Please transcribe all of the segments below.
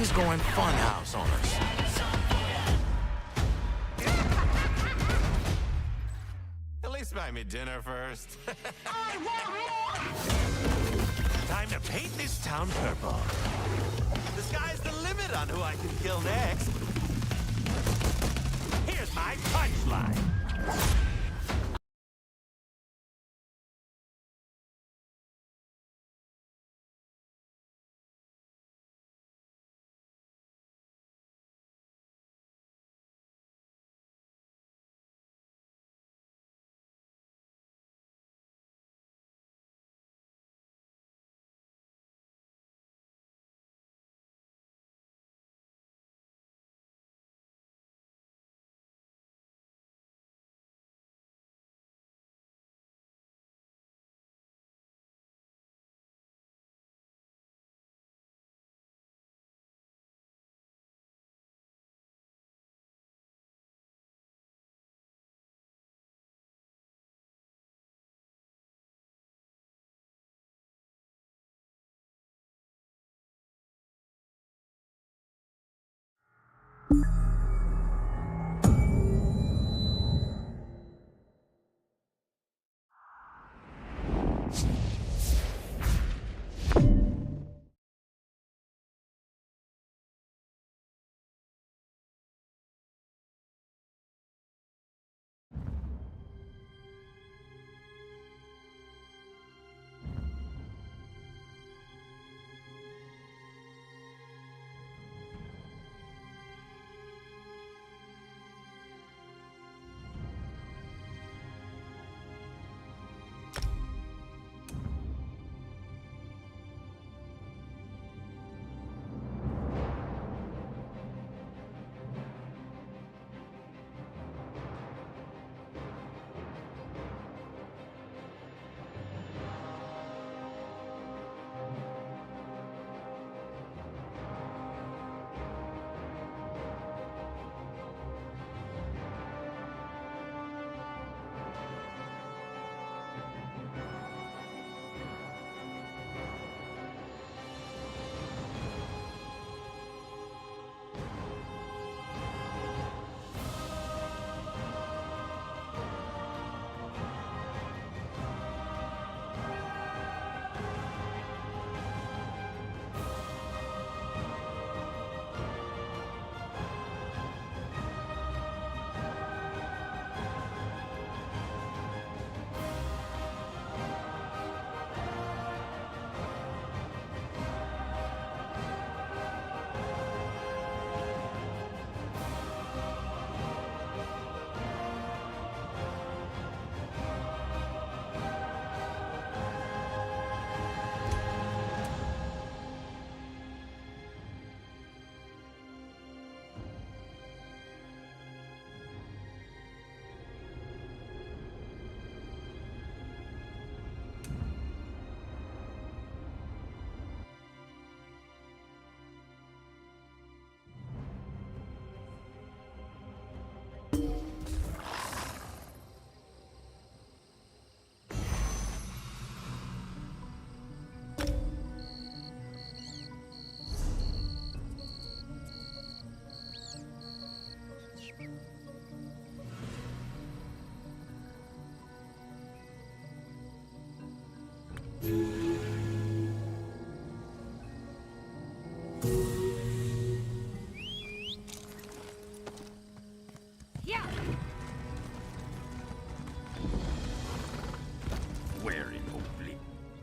is going funhouse on us. At least buy me dinner first. Time to paint this town purple. The sky's the limit on who I can kill next. Here's my punchline.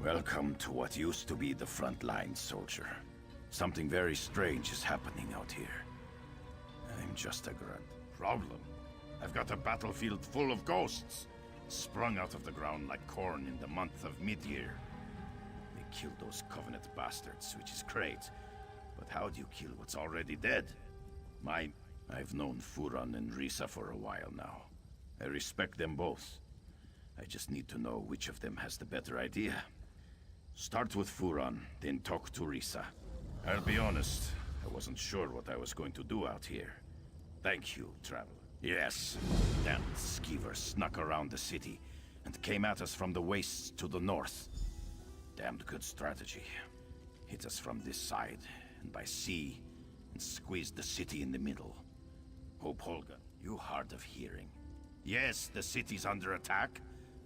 Welcome to what used to be the front line, soldier. Something very strange is happening out here. I'm just a grunt. Problem? I've got a battlefield full of ghosts, sprung out of the ground like corn in the month of mid-year. They killed those Covenant bastards, which is great. But how do you kill what's already dead? I've known Furan and Risa for a while now. I respect them both. I just need to know which of them has the better idea. Start with Furan, then talk to Risa. I'll be honest, I wasn't sure what I was going to do out here. Thank you, Traveler. Yes, damn skeevers snuck around the city and came at us from the wastes to the north. Damned good strategy. Hit us from this side, and by sea, and squeezed the city in the middle. Hope Holga, you hard of hearing. Yes, the city's under attack.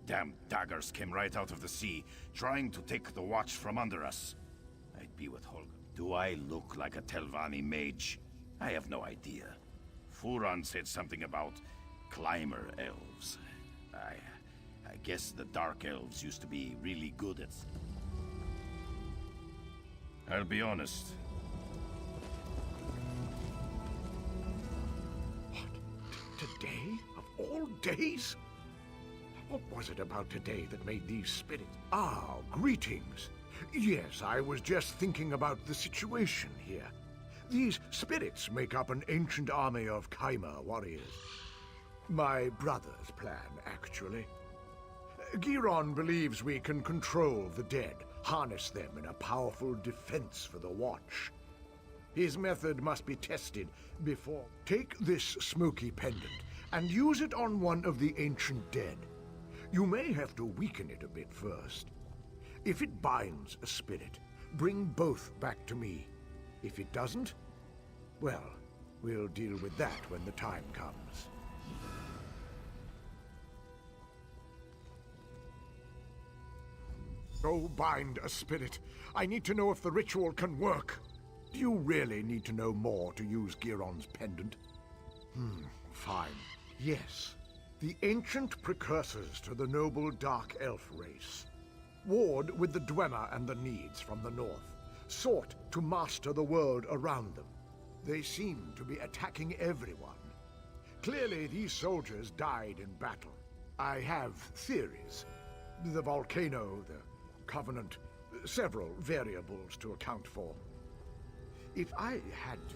Damn daggers came right out of the sea, trying to take the watch from under us. I'd be with Holga. Do I look like a Telvanni mage? I have no idea. Furan said something about climber elves. I guess the dark elves used to be really good at... I'll be honest. What? Today? Of all days? What was it about today that made these spirits? Ah, greetings. Yes, I was just thinking about the situation here. These spirits make up an ancient army of Kaima warriors. My brother's plan, actually. Giron believes we can control the dead, harness them in a powerful defense for the Watch. His method must be tested before. Take this smoky pendant and use it on one of the ancient dead. You may have to weaken it a bit first. If it binds a spirit, bring both back to me. If it doesn't, well, we'll deal with that when the time comes. Go bind a spirit. I need to know if the ritual can work. Do you really need to know more to use Giron's pendant? Fine. Yes. The ancient precursors to the noble Dark Elf race. Warred with the Dwemer and the Needs from the north. Sought to master the world around them. They seem to be attacking everyone. Clearly, these soldiers died in battle. I have theories. The volcano, the Covenant, several variables to account for. If I had to...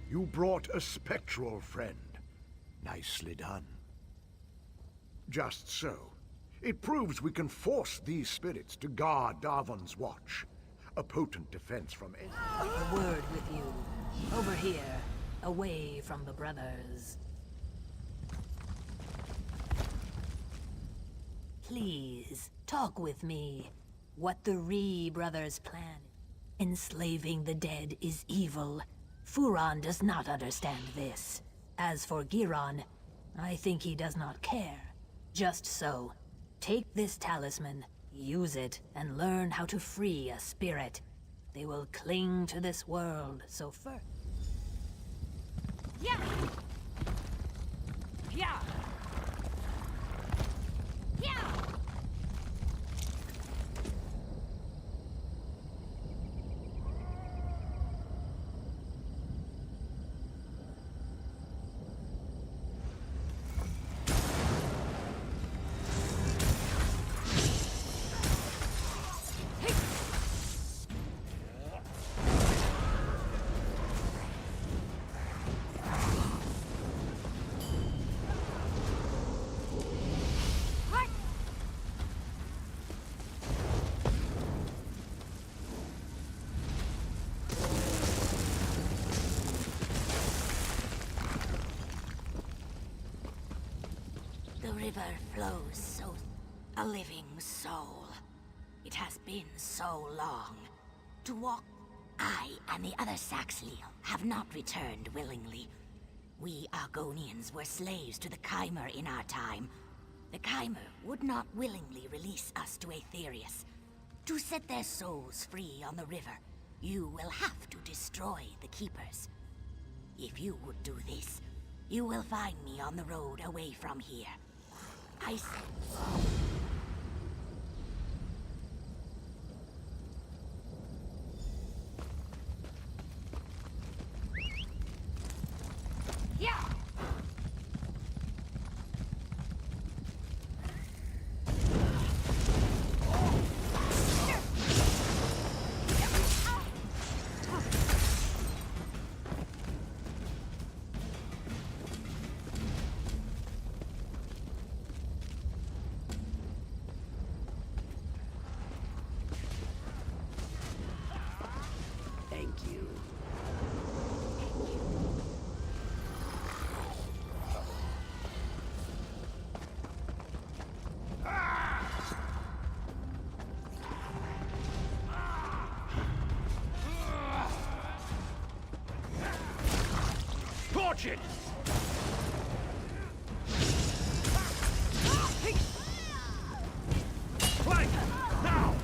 You brought a spectral friend. Nicely done. Just so. It proves we can force these spirits to guard Darvan's watch. A potent defense from any... A word with you. Over here, away from the brothers. Please, talk with me. What the Ree brothers plan. Enslaving the dead is evil. Furon does not understand this. As for Giron, I think he does not care. Just so. Take this talisman, use it, and learn how to free a spirit. They will cling to this world, so first... Yeah! Yeah! Yeah! The river flows so... a living soul. It has been so long. To walk... I and the other Saxleel have not returned willingly. We Argonians were slaves to the Chimer in our time. The Chimer would not willingly release us to Aetherius. To set their souls free on the river, you will have to destroy the Keepers. If you would do this, you will find me on the road away from here. I said... Yeah! Thank you. Torch it! Flank! Now!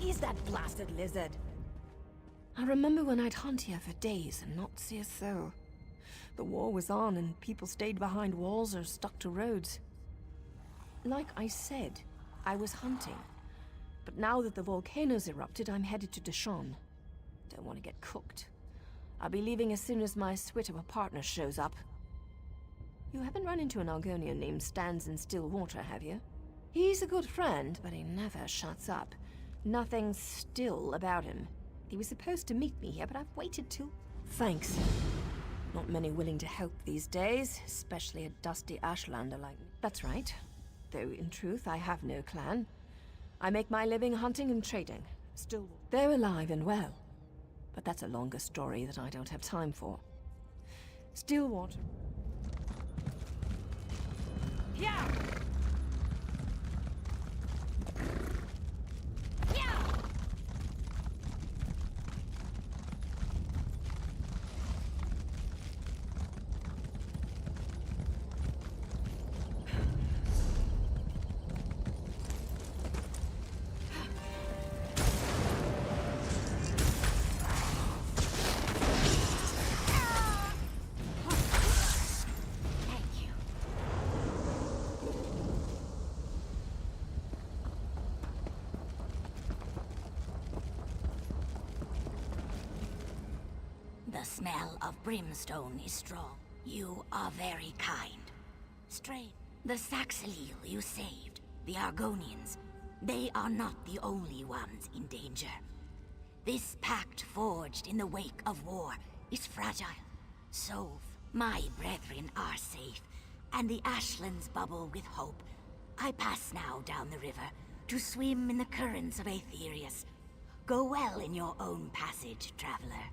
is that blasted lizard? I remember when I'd hunt here for days and not see a soul. The war was on and people stayed behind walls or stuck to roads. Like I said, I was hunting. But now that the volcano's erupted, I'm headed to Deshawn. Don't want to get cooked. I'll be leaving as soon as my suite of a partner shows up. You haven't run into an Argonian named Stands in Stillwater, have you? He's a good friend, but he never shuts up. Nothing still about him. He was supposed to meet me here, but I've waited till... Thanks. Not many willing to help these days, especially a dusty Ashlander like me. That's right. Though in truth, I have no clan. I make my living hunting and trading. Still, they're alive and well. But that's a longer story that I don't have time for. Stillwater. Yeah! The smell of brimstone is strong. You are very kind. Strange. The Saxilil you saved, the Argonians, they are not the only ones in danger. This pact forged in the wake of war is fragile. So, my brethren are safe, and the Ashlands bubble with hope. I pass now down the river to swim in the currents of Aetherius. Go well in your own passage, traveler.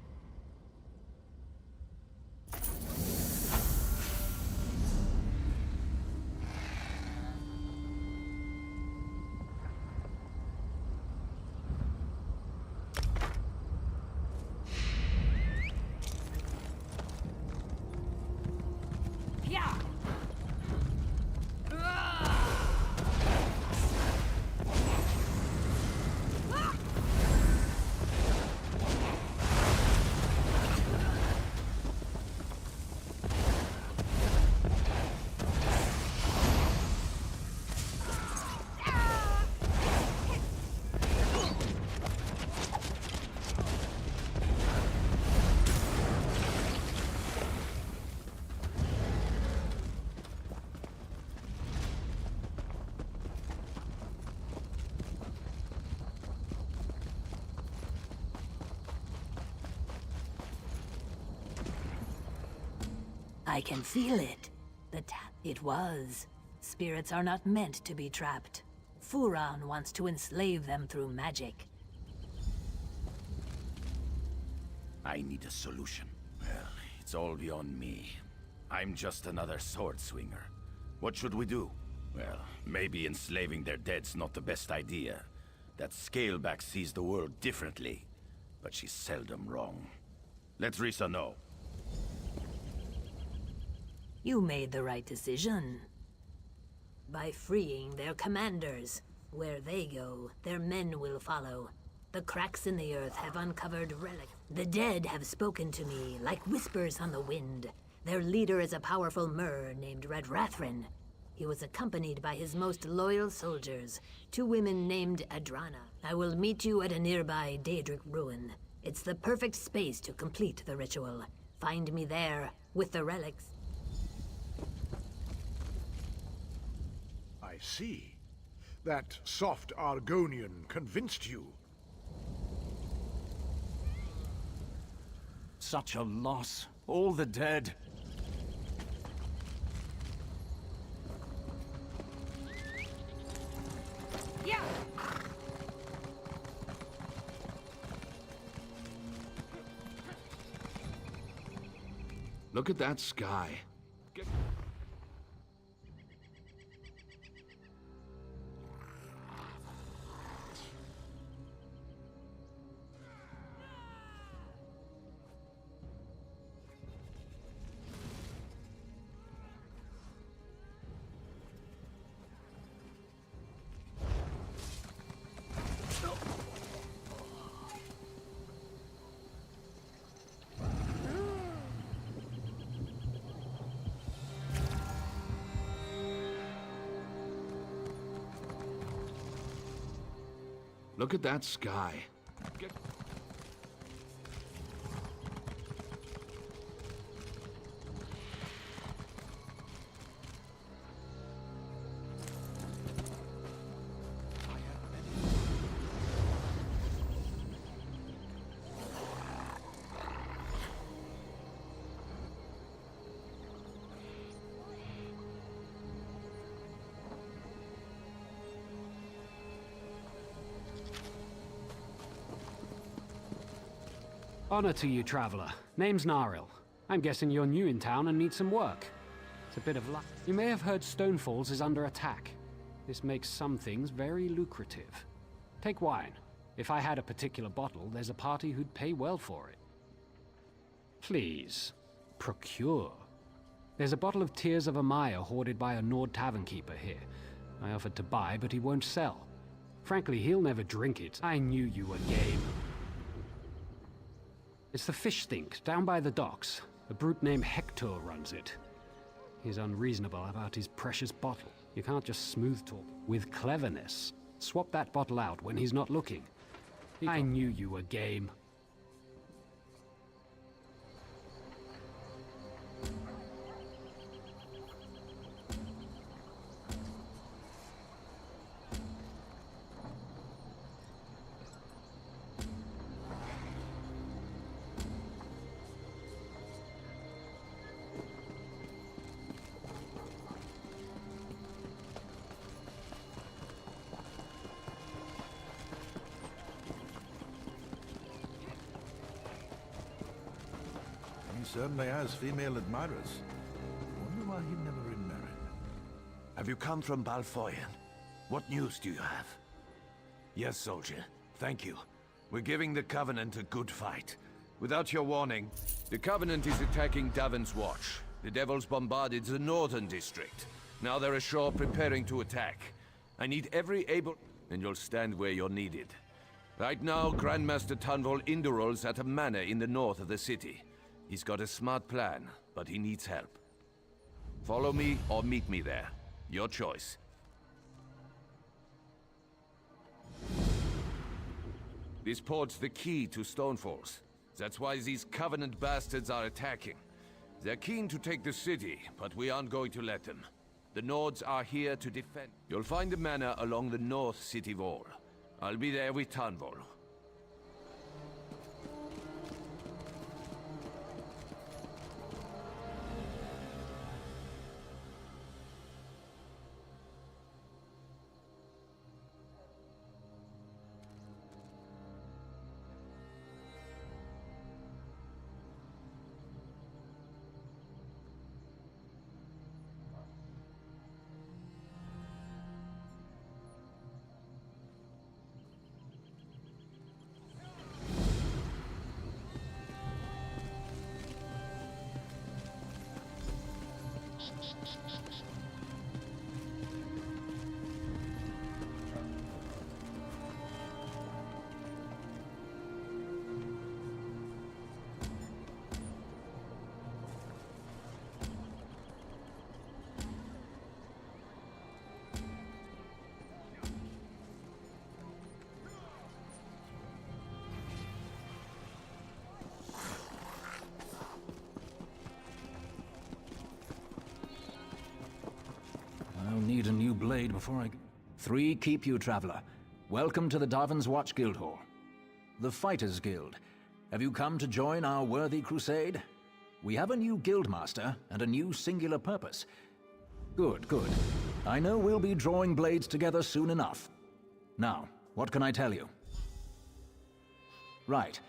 I can feel it. The tap. It was. Spirits are not meant to be trapped. Furan wants to enslave them through magic. I need a solution. Well, it's all beyond me. I'm just another sword swinger. What should we do? Well, maybe enslaving their dead's not the best idea. That Scaleback sees the world differently, but she's seldom wrong. Let Risa know. You made the right decision. By freeing their commanders. Where they go, their men will follow. The cracks in the earth have uncovered relics. The dead have spoken to me like whispers on the wind. Their leader is a powerful Mer named Rathrin. He was accompanied by his most loyal soldiers, 2 women named Adrana. I will meet you at a nearby Daedric ruin. It's the perfect space to complete the ritual. Find me there, with the relics. I see. That soft Argonian convinced you. Such a loss. All the dead. Yeah! Look at that sky. Look at that sky. Get... Honor to you, traveler. Name's Naril. I'm guessing you're new in town and need some work. It's a bit of luck. You may have heard Stonefalls is under attack. This makes some things very lucrative. Take wine. If I had a particular bottle, there's a party who'd pay well for it. Please, procure. There's a bottle of Tears of Amaya hoarded by a Nord tavern keeper here. I offered to buy, but he won't sell. Frankly, he'll never drink it. I knew you were game. It's the fish stink, down by the docks. A brute named Hector runs it. He's unreasonable about his precious bottle. You can't just smooth talk. With cleverness. Swap that bottle out when he's not looking. I knew you were game. He certainly has female admirers. Wonder why he never remarried. Have you come from Balfoyan? What news do you have? Yes, soldier. Thank you. We're giving the Covenant a good fight. Without your warning, the Covenant is attacking Davon's Watch. The Devils bombarded the northern district. Now they're ashore preparing to attack. I need every able... and you'll stand where you're needed. Right now, Grandmaster Tunvol Indural's at a manor in the north of the city. He's got a smart plan, but he needs help. Follow me or meet me there. Your choice. This port's the key to Stonefalls. That's why these Covenant bastards are attacking. They're keen to take the city, but we aren't going to let them. The Nords are here to defend. You'll find the manor along the north city wall. I'll be there with Tunvol. I'll need a new blade before I... 3 keep you, traveler. Welcome to the Davon's Watch Guildhall. The Fighters Guild. Have you come to join our worthy crusade? We have a new guildmaster and a new singular purpose. Good, good. I know we'll be drawing blades together soon enough. Now, what can I tell you? Right.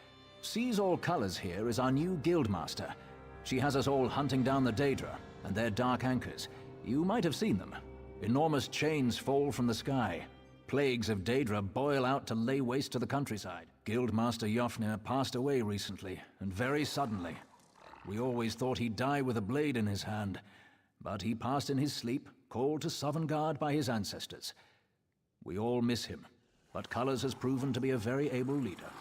Seize All Colors here is our new guildmaster. She has us all hunting down the Daedra and their dark anchors. You might have seen them. Enormous chains fall from the sky. Plagues of Daedra boil out to lay waste to the countryside. Guildmaster Jofnir passed away recently, and very suddenly. We always thought he'd die with a blade in his hand, but he passed in his sleep, called to Sovngarde by his ancestors. We all miss him, but Colors has proven to be a very able leader.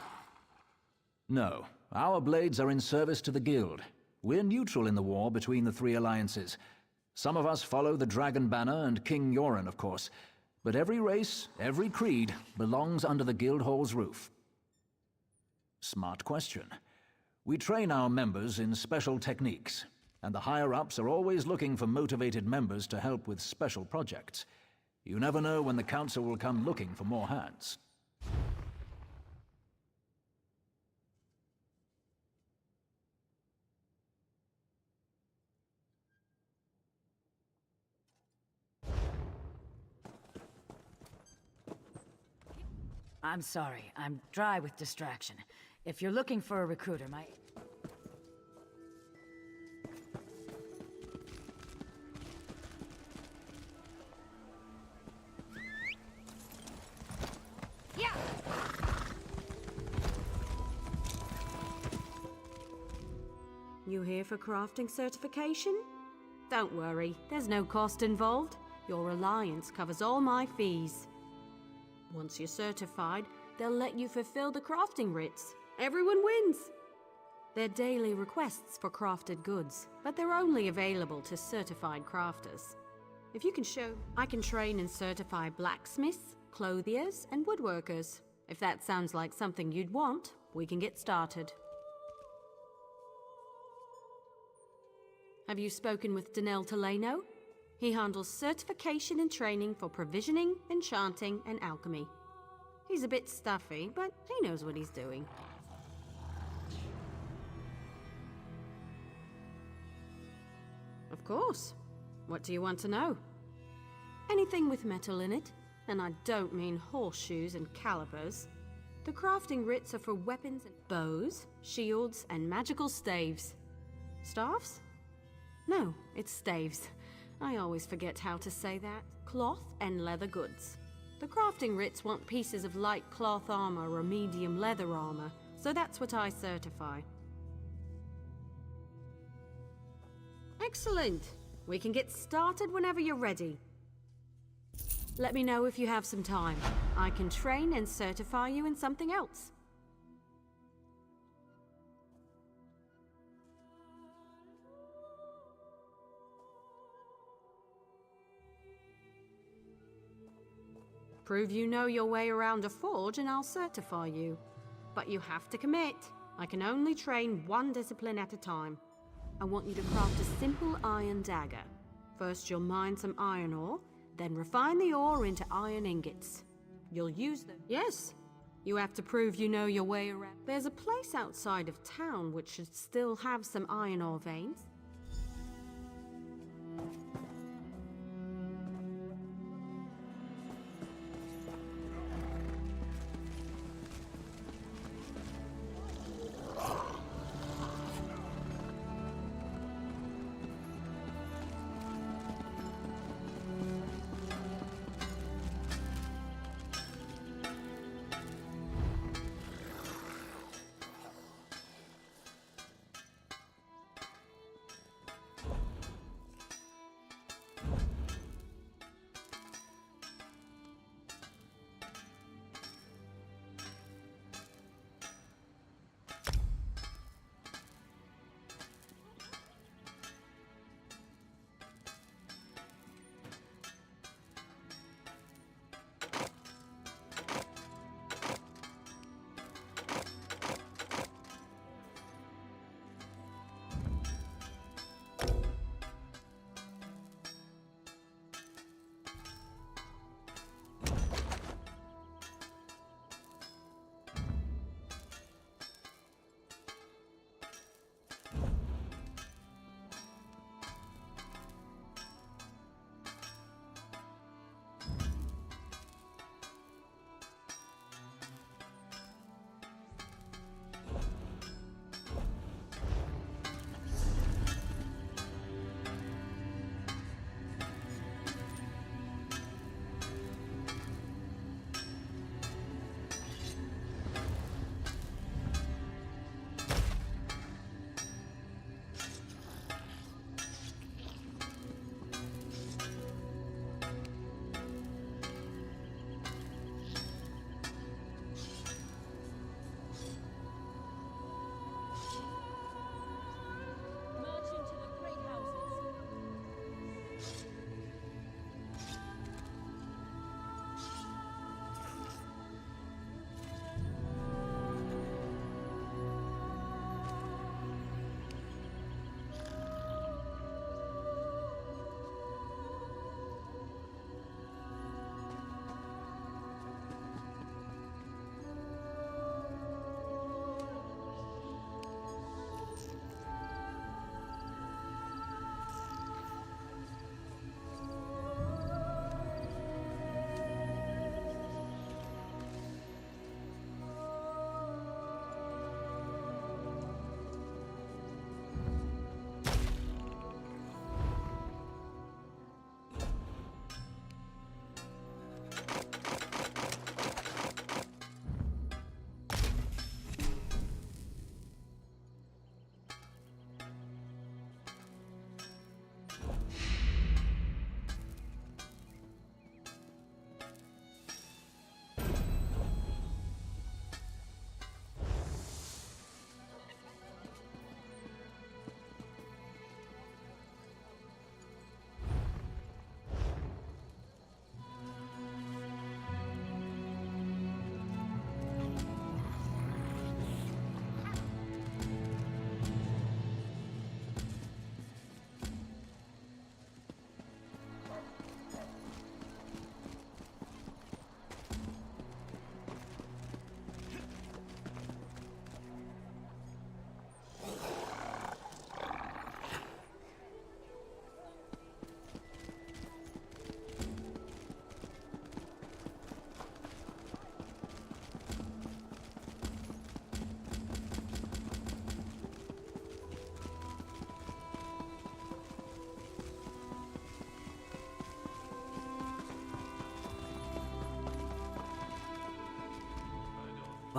No, our blades are in service to the Guild. We're neutral in the war between the 3 alliances. Some of us follow the Dragon Banner and King Yoren, of course, But every race, every creed, belongs under the Guildhall's roof. Smart question. We train our members in special techniques, and the higher-ups are always looking for motivated members to help with special projects. You never know when the Council will come looking for more hands. I'm sorry, I'm dry with distraction. If you're looking for a recruiter, my... Yeah! You here for crafting certification? Don't worry, there's no cost involved. Your alliance covers all my fees. Once you're certified, they'll let you fulfill the crafting writs. Everyone wins! They're daily requests for crafted goods, but they're only available to certified crafters. If you can show, I can train and certify blacksmiths, clothiers, and woodworkers. If that sounds like something you'd want, we can get started. Have you spoken with Danelle Teleno? He handles certification and training for provisioning, enchanting, and alchemy. He's a bit stuffy, but he knows what he's doing. Of course. What do you want to know? Anything with metal in it, and I don't mean horseshoes and calipers. The crafting writs are for weapons and bows, shields, and magical staves. Staffs? No, it's staves. I always forget how to say that. Cloth and leather goods. The crafting writs want pieces of light cloth armor or medium leather armor, so that's what I certify. Excellent! We can get started whenever you're ready. Let me know if you have some time. I can train and certify you in something else. Prove you know your way around a forge and I'll certify you. But you have to commit. I can only train one discipline at a time. I want you to craft a simple iron dagger. First you'll mine some iron ore, then refine the ore into iron ingots. You'll use them. Yes. You have to prove you know your way around. There's a place outside of town which should still have some iron ore veins.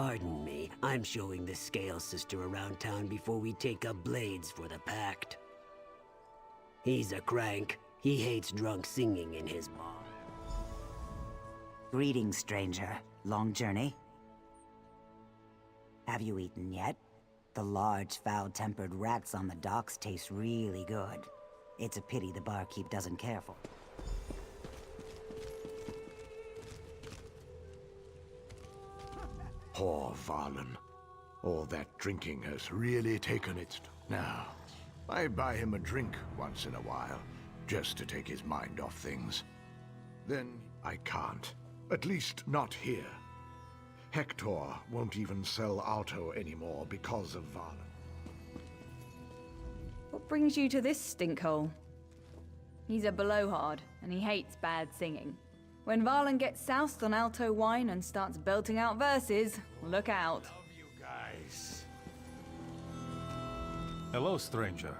Pardon me, I'm showing the Scale Sister around town before we take up blades for the Pact. He's a crank. He hates drunk singing in his bar. Greetings, stranger. Long journey? Have you eaten yet? The large, foul-tempered rats on the docks taste really good. It's a pity the barkeep doesn't care for. Poor Valen. All that drinking has really taken its... Now, I buy him a drink once in a while, just to take his mind off things. Then I can't. At least not here. Hector won't even sell Alto anymore because of Valen. What brings you to this stinkhole? He's a blowhard, and he hates bad singing. When Valen gets soused on Alto wine and starts belting out verses, look out. Love you guys. Hello, stranger.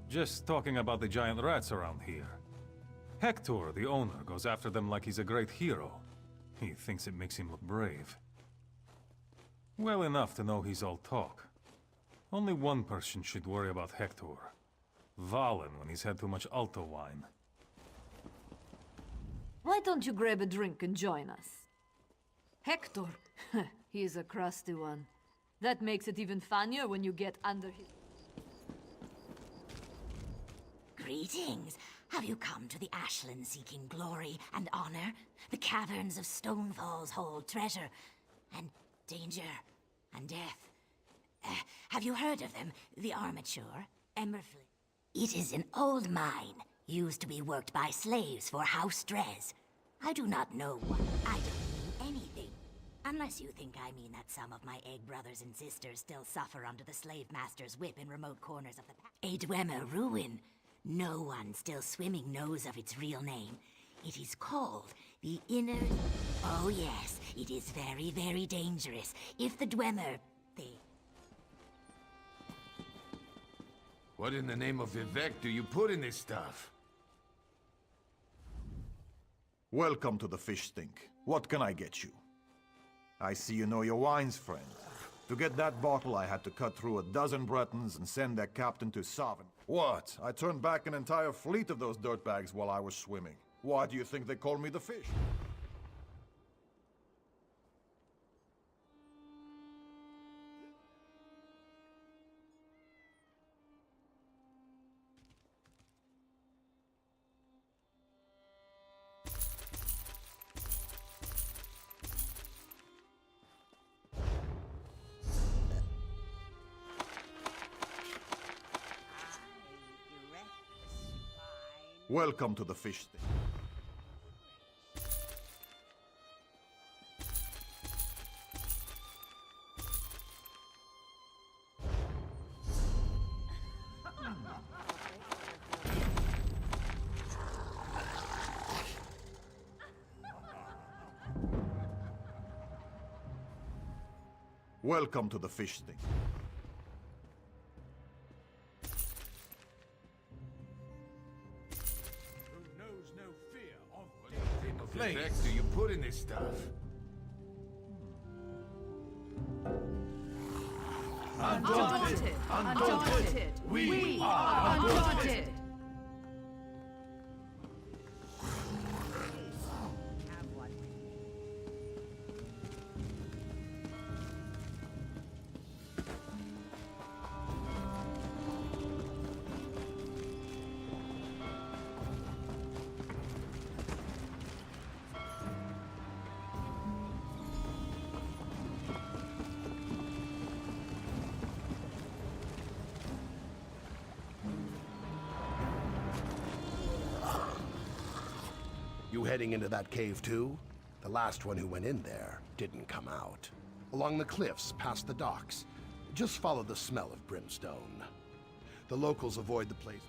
Just talking about the giant rats around here. Hector, the owner, goes after them like he's a great hero. He thinks it makes him look brave. Well enough to know he's all talk. Only one person should worry about Hector. Valen when he's had too much Alto wine. Why don't you grab a drink and join us? Hector? He's a crusty one. That makes it even funnier when you get under his... Greetings. Have you come to the Ashland seeking glory and honor? The caverns of Stonefalls hold treasure and danger and death. Have you heard of them? The Armature, Emberflint. It is an old mine, used to be worked by slaves for House Drez. I do not know what. I don't mean anything. Unless you think I mean that some of my egg brothers and sisters still suffer under the slave master's whip in remote corners of the pack. A Dwemer ruin. No one still swimming knows of its real name. It is called the Inner... Oh yes, it is very, very dangerous. If the Dwemer... What in the name of Vivek do you put in this stuff? Welcome to the Fish Stink. What can I get you? I see you know your wines, friend. To get that bottle, I had to cut through a dozen Bretons and send their captain to Savin. What? I turned back an entire fleet of those dirtbags while I was swimming. Why do you think they call me the Fish? Welcome to the Fish Stink. Welcome to the Fish Stink. What the heck do you put in this stuff? Undaunted! Undaunted! We are undaunted! You heading into that cave too? The last one who went in there didn't come out. Along the cliffs, past the docks. Just follow the smell of brimstone. The locals avoid the place.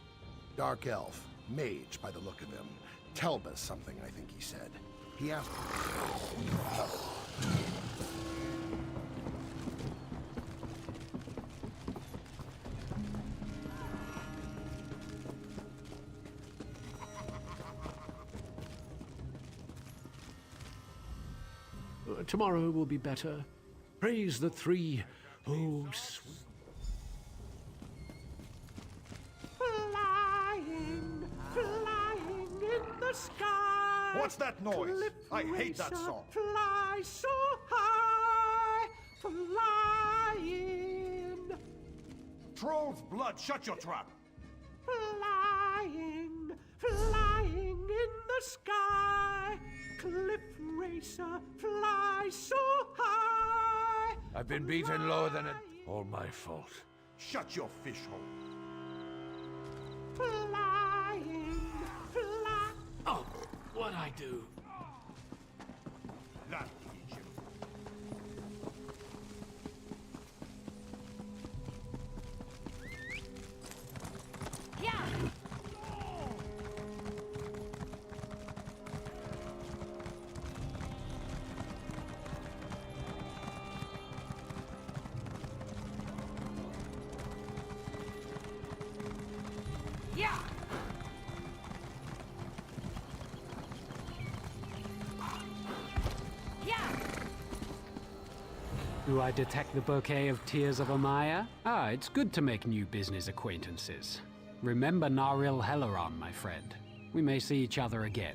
Dark elf, mage by the look of him. Telbus something, I think he said. He asked... Tomorrow will be better. Praise the three. Oh, sweet. Flying, flying in the sky. What's that noise? I hate that song. Fly so high, flying. Troll's blood, shut your trap. Flying, flying in the sky. Cliff racer, fly so high. I've been beaten lower than it. All my fault. Shut your fish hole. Flying, fly. Oh, what'd I do? That'll teach you. Do I detect the bouquet of tears of Amaya? Ah, it's good to make new business acquaintances. Remember Naril Helleron, my friend. We may see each other again.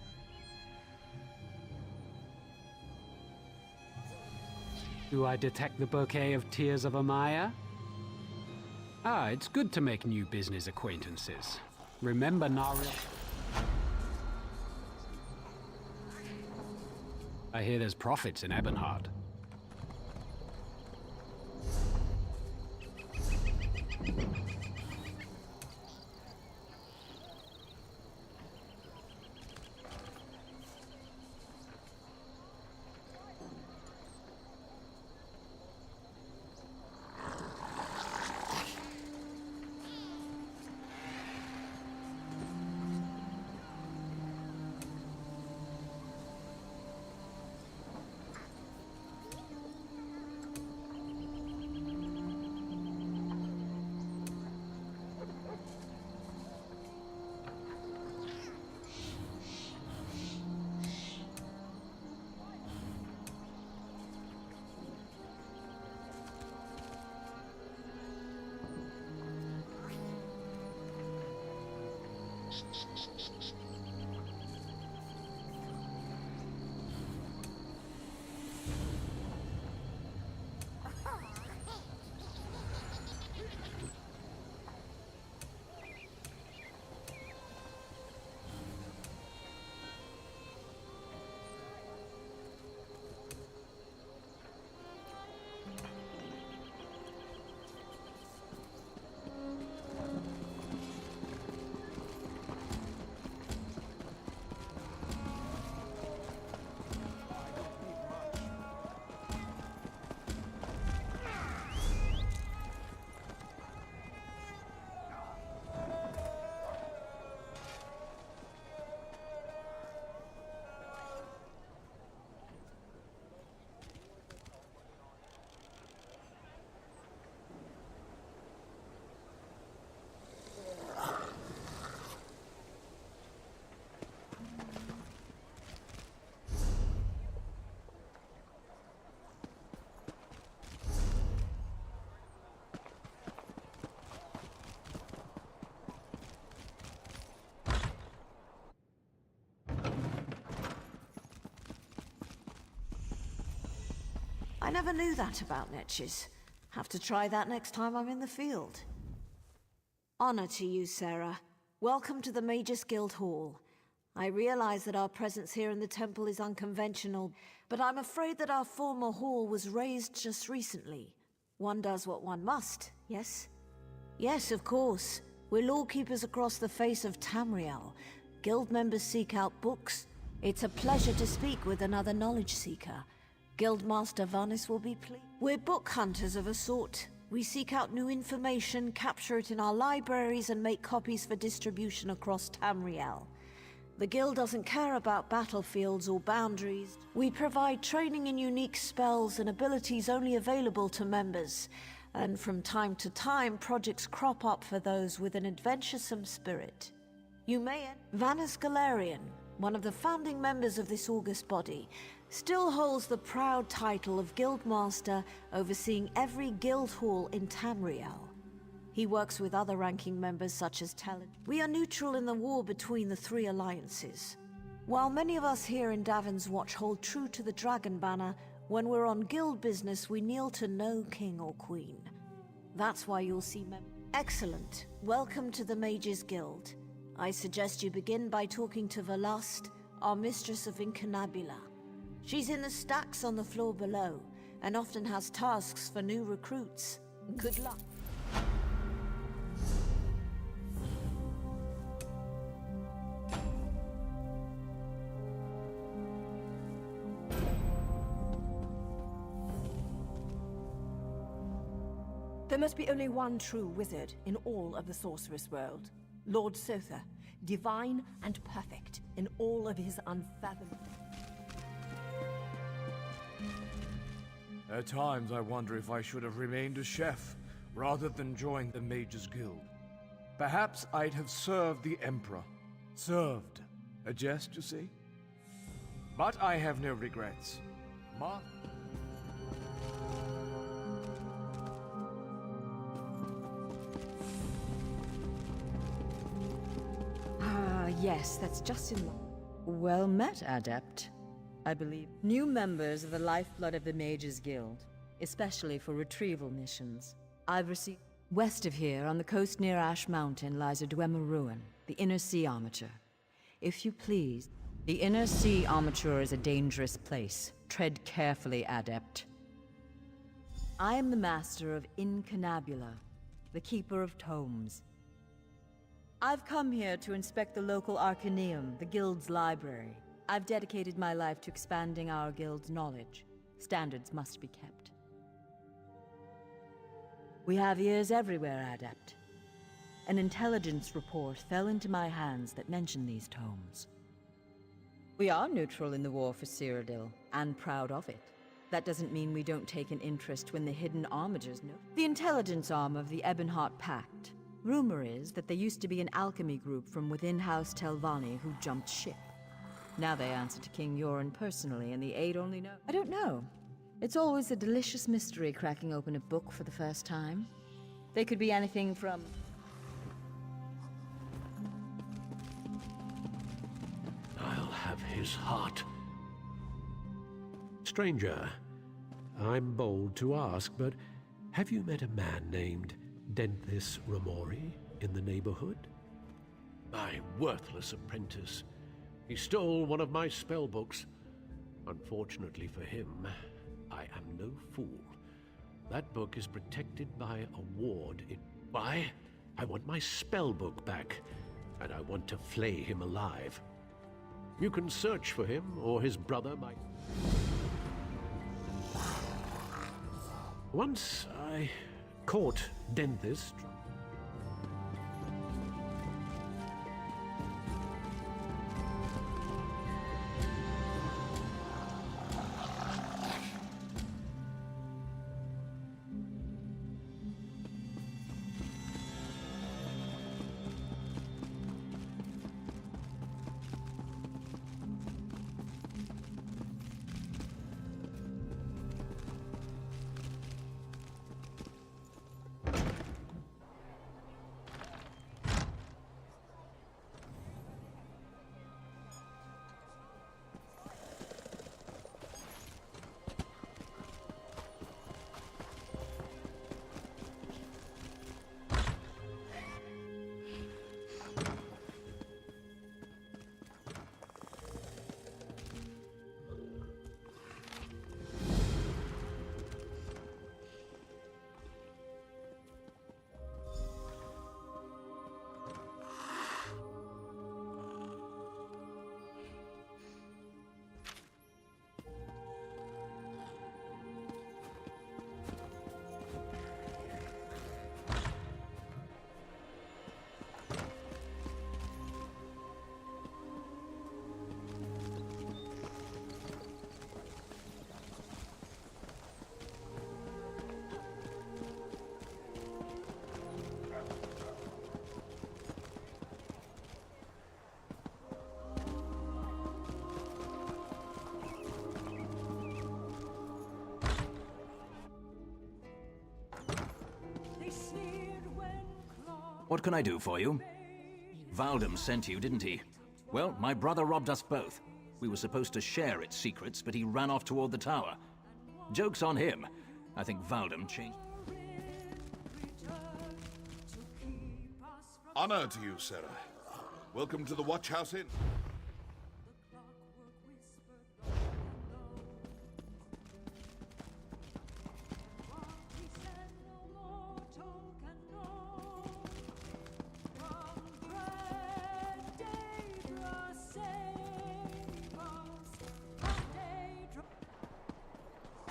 Do I detect the bouquet of tears of Amaya? Ah, it's good to make new business acquaintances. Remember Naril... I hear there's profits in Ebonheart. I never knew that about Netches. Have to try that next time I'm in the field. Honor to you, Sarah. Welcome to the Magus Guild Hall. I realize that our presence here in the temple is unconventional, but I'm afraid that our former hall was razed just recently. One does what one must, yes? Yes, of course. We're lawkeepers across the face of Tamriel. Guild members seek out books. It's a pleasure to speak with another knowledge seeker. Guildmaster Vanis will be pleased. We're book hunters of a sort. We seek out new information, capture it in our libraries, and make copies for distribution across Tamriel. The Guild doesn't care about battlefields or boundaries. We provide training in unique spells and abilities only available to members. And from time to time, projects crop up for those with an adventuresome spirit. You may Vanis Galarian, one of the founding members of this august body. still holds the proud title of Guildmaster, overseeing every guild hall in Tamriel. He works with other ranking members such as Talon. We are neutral in the war between the three alliances. While many of us here in Davin's Watch hold true to the Dragon Banner, when we're on guild business we kneel to no king or queen. That's why you'll see Excellent. Welcome to the Mages Guild. I suggest you begin by talking to Velast, our mistress of Incunabula. She's in the stacks on the floor below, and often has tasks for new recruits. Good luck. There must be only one true wizard in all of the sorceress world. Lord Sotha, divine and perfect in all of his unfathomable... At times I wonder if I should have remained a chef, rather than join the Mages Guild. Perhaps I'd have served the Emperor. Served. A jest, you see? But I have no regrets. Yes, that's just in line. Well met, Adept. I believe new members of the lifeblood of the Mages Guild, especially for retrieval missions. I've received... West of here, on the coast near Ash Mountain, lies a Dwemer ruin, the Inner Sea Armature. If you please, the Inner Sea Armature is a dangerous place. Tread carefully, Adept. I am the master of Incunabula, the keeper of tomes. I've come here to inspect the local Arcaneum, the Guild's library. I've dedicated my life to expanding our Guild's knowledge. Standards must be kept. We have ears everywhere, Adept. An intelligence report fell into my hands that mentioned these tomes. We are neutral in the war for Cyrodiil, and proud of it. That doesn't mean we don't take an interest when the hidden armigers know. The intelligence arm of the Ebonheart Pact. Rumor is that there used to be an alchemy group from within House Telvanni who jumped ship. Now they answer to King Yoren personally, and the Aid only know. I don't know. It's always a delicious mystery cracking open a book for the first time. They could be anything from... I'll have his heart. Stranger, I'm bold to ask, but have you met a man named Denthis Ramori in the neighborhood? My worthless apprentice. He stole one of my spell books. Unfortunately for him, I am no fool. That book is protected by a ward. Why? I want my spell book back, and I want to flay him alive. You can search for him, or his brother might... Once I caught Denthis. What can I do for you? Valdem sent you, didn't he? Well, my brother robbed us both. We were supposed to share its secrets, but he ran off toward the tower. Joke's on him. I think Valdem changed. Honor to you, Sarah. Welcome to the Watch House Inn.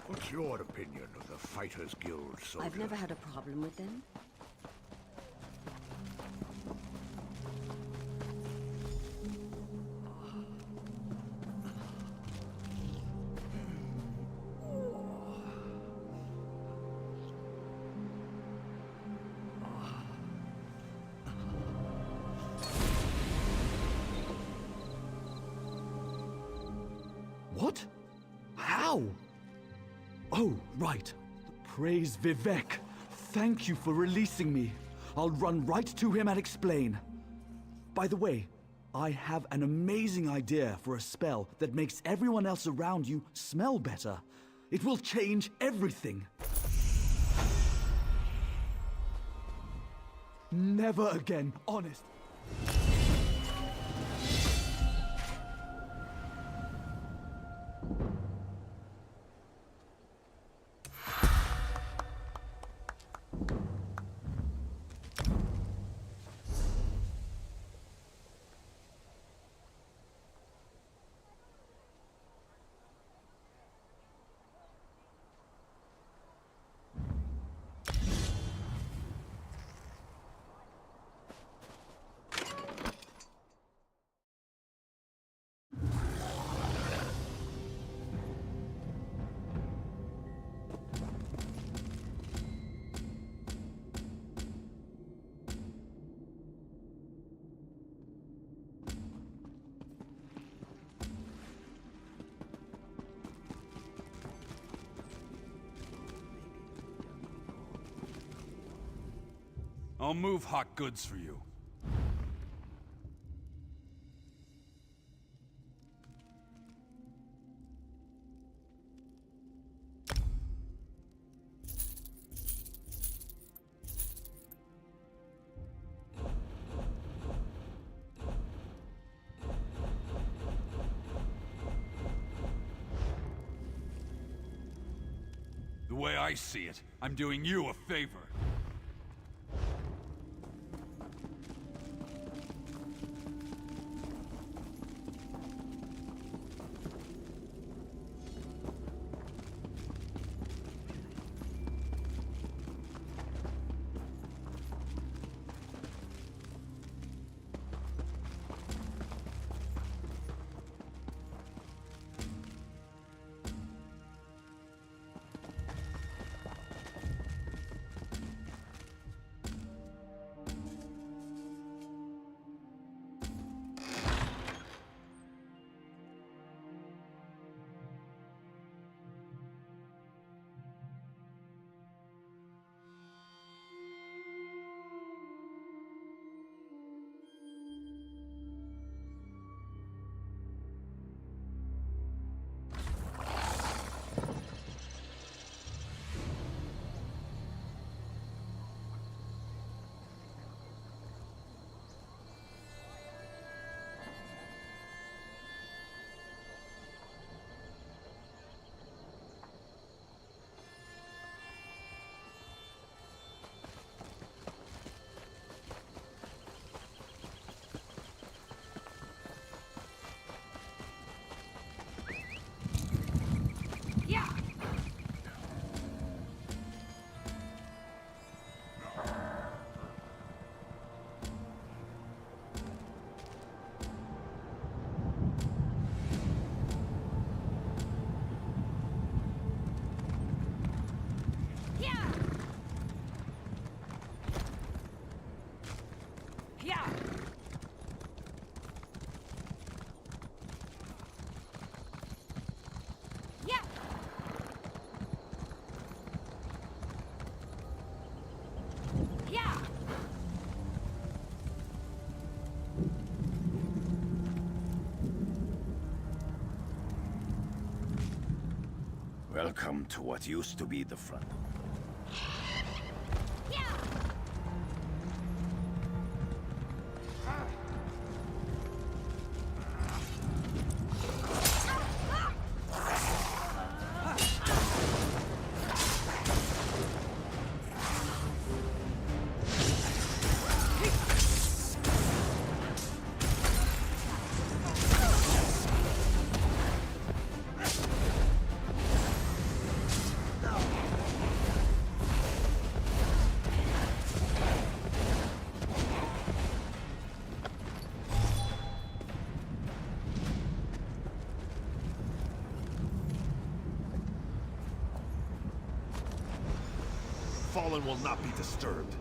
What's your opinion of the Fighters Guild, soldier? I've never had a problem with them. What? How? Oh, right. Praise Vivek. Thank you for releasing me. I'll run right to him and explain. By the way, I have an amazing idea for a spell that makes everyone else around you smell better. It will change everything. Never again, honest. I'll move hot goods for you. The way I see it, I'm doing you a favor. Welcome to what used to be the front. Fallen will not be disturbed.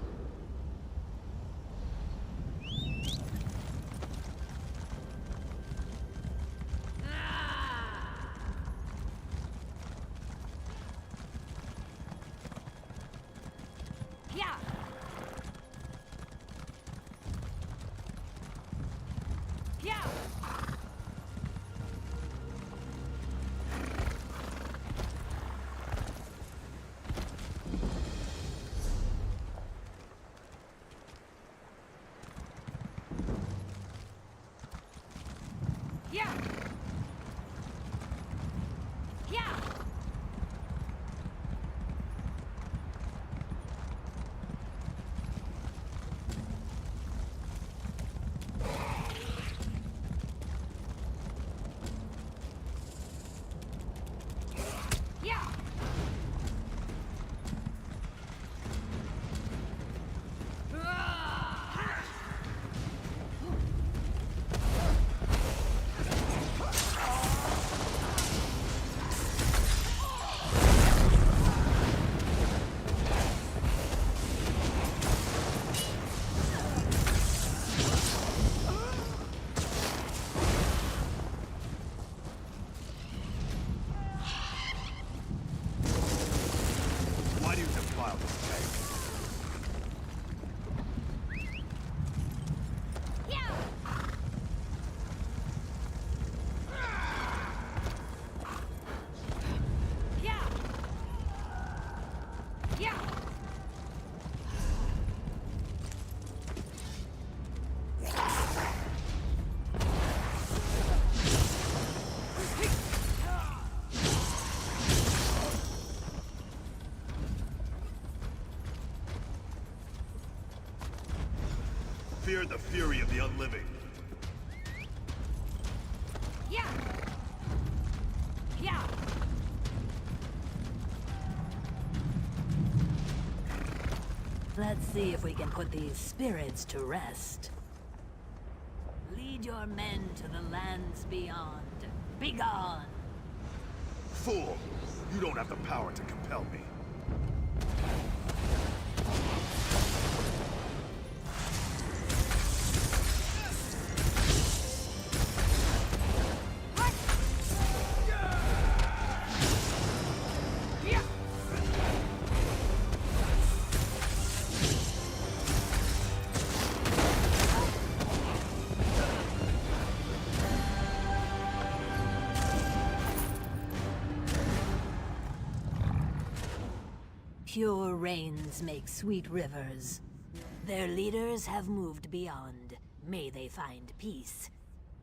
Fear the fury of the unliving. Let's see if we can put these spirits to rest. Lead your men to the lands beyond. Begone! Fool! You don't have the power to compel me. Pure rains make sweet rivers. Their leaders have moved beyond. May they find peace.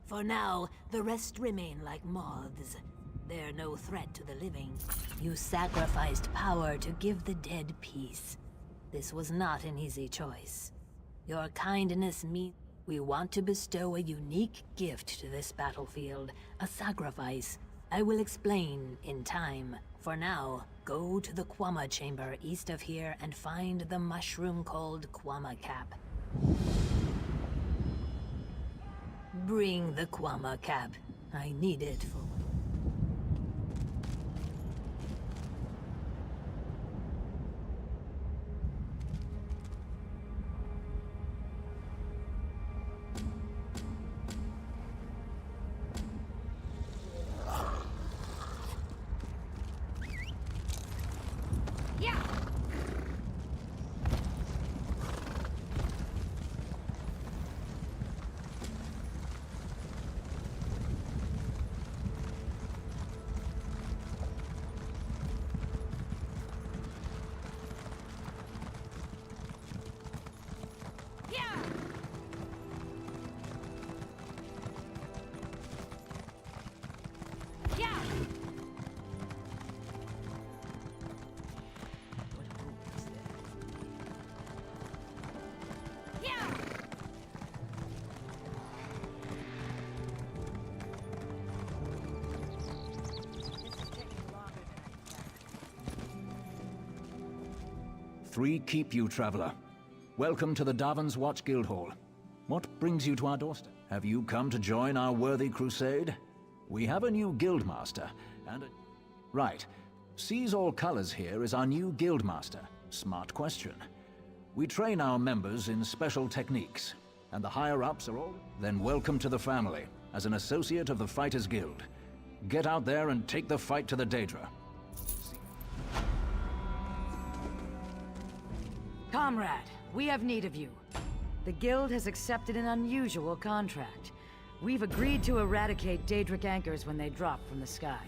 For now, the rest remain like moths. They're no threat to the living. You sacrificed power to give the dead peace. This was not an easy choice. Your kindness means we want to bestow a unique gift to this battlefield, a sacrifice. I will explain in time. For now, go to the Quama chamber east of here and find the mushroom called Quama Cap. Bring the Quama Cap. I need it for... 3 keep you, traveler. Welcome to the Davon's Watch Guildhall. What brings you to our doorstep? Have you come to join our worthy crusade? We have a new guildmaster, and a... Right. Sees all colors here is our new guildmaster. Smart question. We train our members in special techniques, and the higher-ups are all... Then welcome to the family, as an associate of the Fighters Guild. Get out there and take the fight to the Daedra. Comrade, we have need of you. The Guild has accepted an unusual contract. We've agreed to eradicate Daedric anchors when they drop from the sky.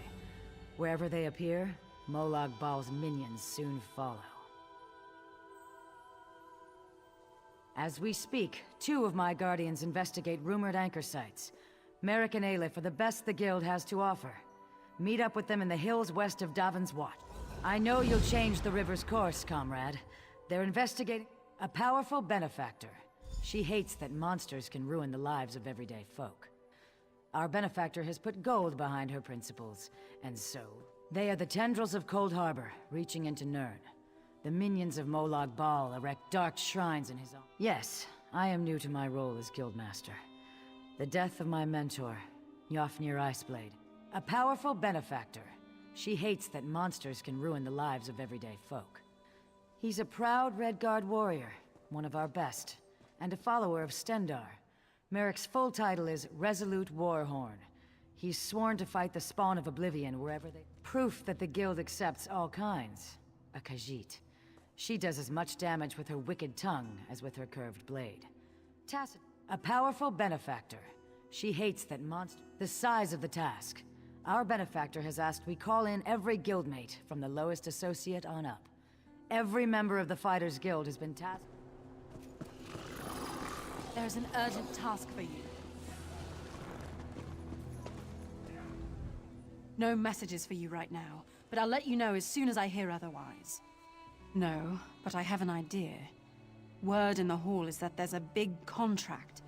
Wherever they appear, Molag Bal's minions soon follow. As we speak, 2 of my guardians investigate rumored anchor sites. Merrick and Aleph are the best the Guild has to offer. Meet up with them in the hills west of Davon's Watch. I know you'll change the river's course, comrade. They're investigating a powerful benefactor. She hates that monsters can ruin the lives of everyday folk. Our benefactor has put gold behind her principles, and so... They are the tendrils of Cold Harbor, reaching into Nirn. The minions of Molag Bal erect dark shrines in his own... Yes, I am new to my role as Guildmaster. The death of my mentor, Yofnir Iceblade. A powerful benefactor. She hates that monsters can ruin the lives of everyday folk. He's a proud Redguard warrior, one of our best, and a follower of Stendarr. Merrick's full title is Resolute Warhorn. He's sworn to fight the spawn of Oblivion wherever they... Proof that the Guild accepts all kinds. A Khajiit. She does as much damage with her wicked tongue as with her curved blade. Tacit. A powerful benefactor. She hates that monster... The size of the task. Our benefactor has asked we call in every guildmate, from the lowest associate on up. Every member of the Fighters Guild has been tasked... There's an urgent task for you. No messages for you right now, but I'll let you know as soon as I hear otherwise. No, but I have an idea. Word in the hall is that there's a big contract.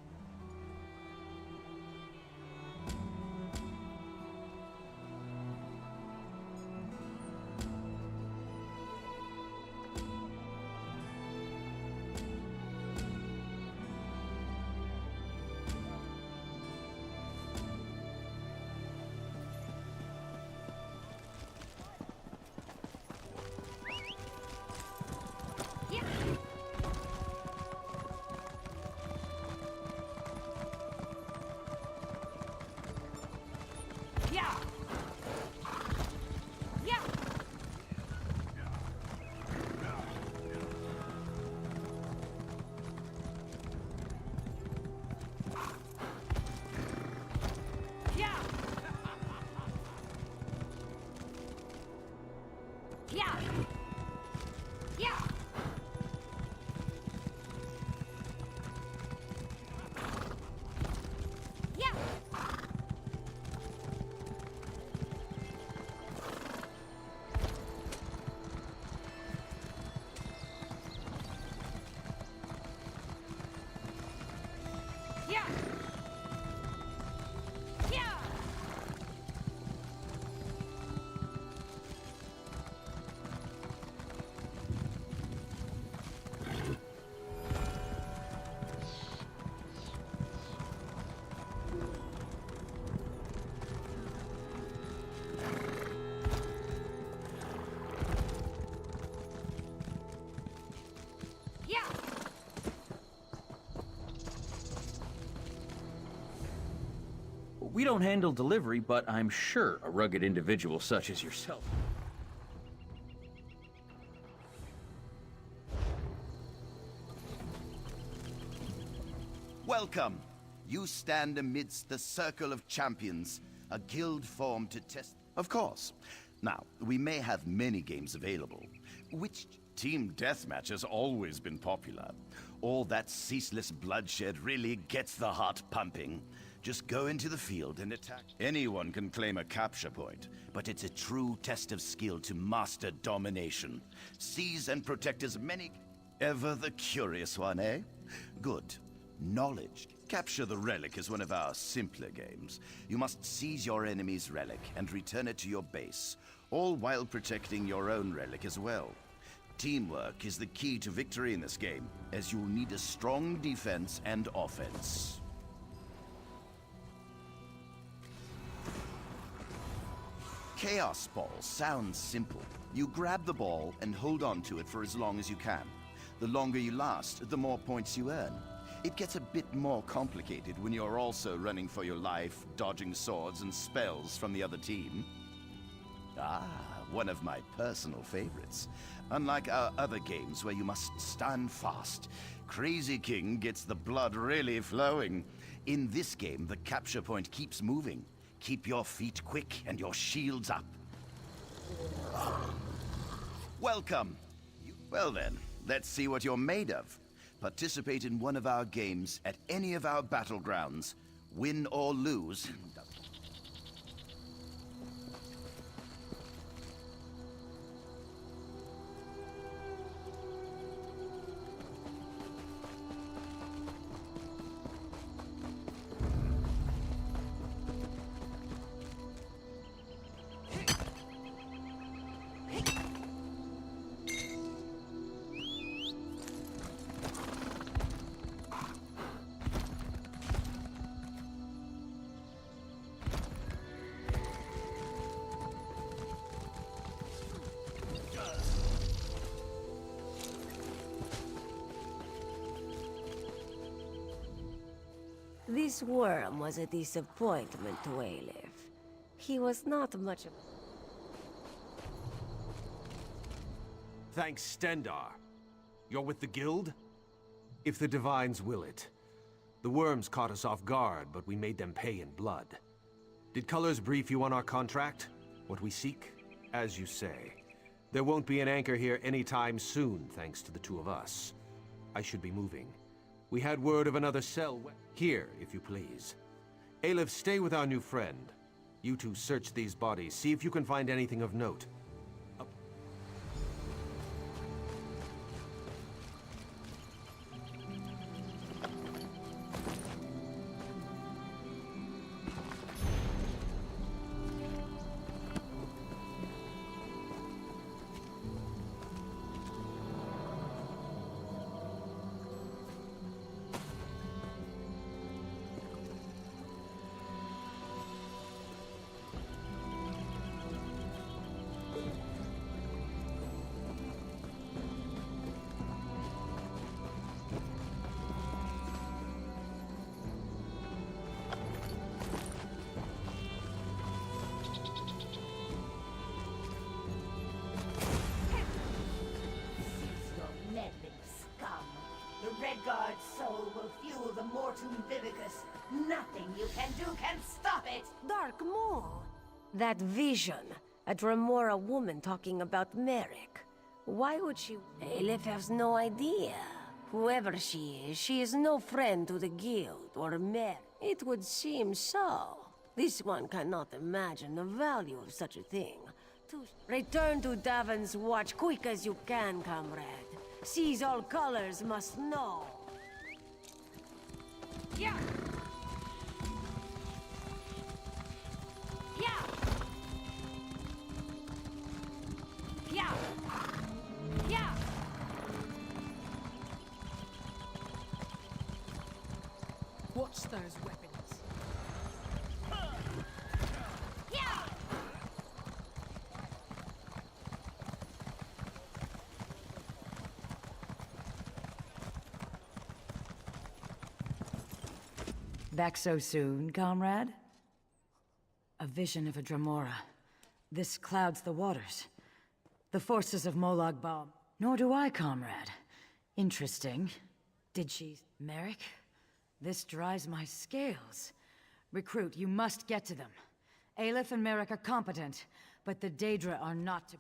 We don't handle delivery, but I'm sure a rugged individual such as yourself. Welcome. You stand amidst the circle of champions, a guild formed to test... Of course. Now, we may have many games available, which team deathmatch has always been popular. All that ceaseless bloodshed really gets the heart pumping. Just go into the field and attack. Anyone can claim a capture point, but it's a true test of skill to master domination. Seize and protect as many... Ever the curious one, eh? Good. Knowledge. Capture the relic is one of our simpler games. You must seize your enemy's relic and return it to your base, all while protecting your own relic as well. Teamwork is the key to victory in this game, as you'll need a strong defense and offense. Chaos Ball sounds simple. You grab the ball and hold on to it for as long as you can. The longer you last, the more points you earn. It gets a bit more complicated when you're also running for your life, dodging swords and spells from the other team. Ah, one of my personal favorites. Unlike our other games where you must stand fast, Crazy King gets the blood really flowing. In this game, the capture point keeps moving. Keep your feet quick and your shields up. Welcome. Well then, let's see what you're made of. Participate in one of our games at any of our battlegrounds. Win or lose. This worm was a disappointment to Aleph. He was not much of... Thanks, Stendar. You're with the guild? If the Divines will it. The worms caught us off guard, but we made them pay in blood. Did Colors brief you on our contract? What we seek? As you say. There won't be an anchor here anytime soon, thanks to the two of us. I should be moving. We had word of another cell here, if you please. Aleph, stay with our new friend. You two search these bodies, see if you can find anything of note. Redguard's soul will fuel the Mortum Vivicus. Nothing you can do can stop it! Dark Maw! That vision, a Dremora woman talking about Merrick. Why would she... Aleph has no idea. Whoever she is no friend to the guild or Merrick. It would seem so. This one cannot imagine the value of such a thing. Return to Davon's Watch quick as you can, comrade. Sees all colors must know. Yeah! Yeah! Yeah! Yeah! Watch those weapons. Yeah! Back so soon, comrade? A vision of a Dremora. This clouds the waters. The forces of Molag Bal. Nor do I, comrade. Interesting. Did she... Merrick? This dries my scales. Recruit, you must get to them. Aleph and Merrick are competent, but the Daedra are not to...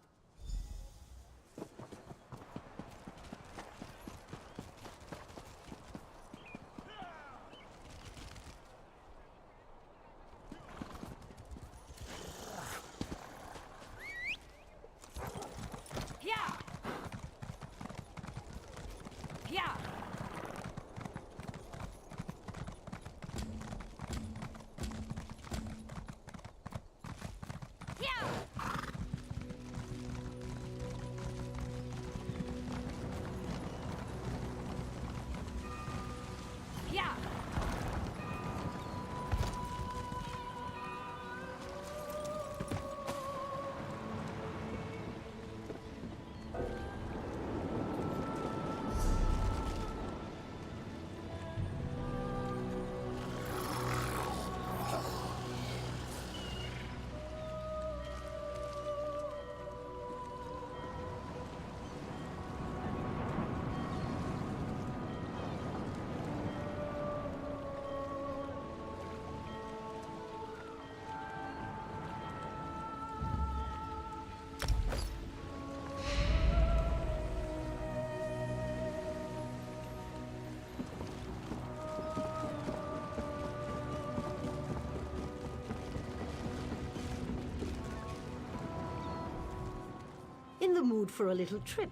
In the mood for a little trip?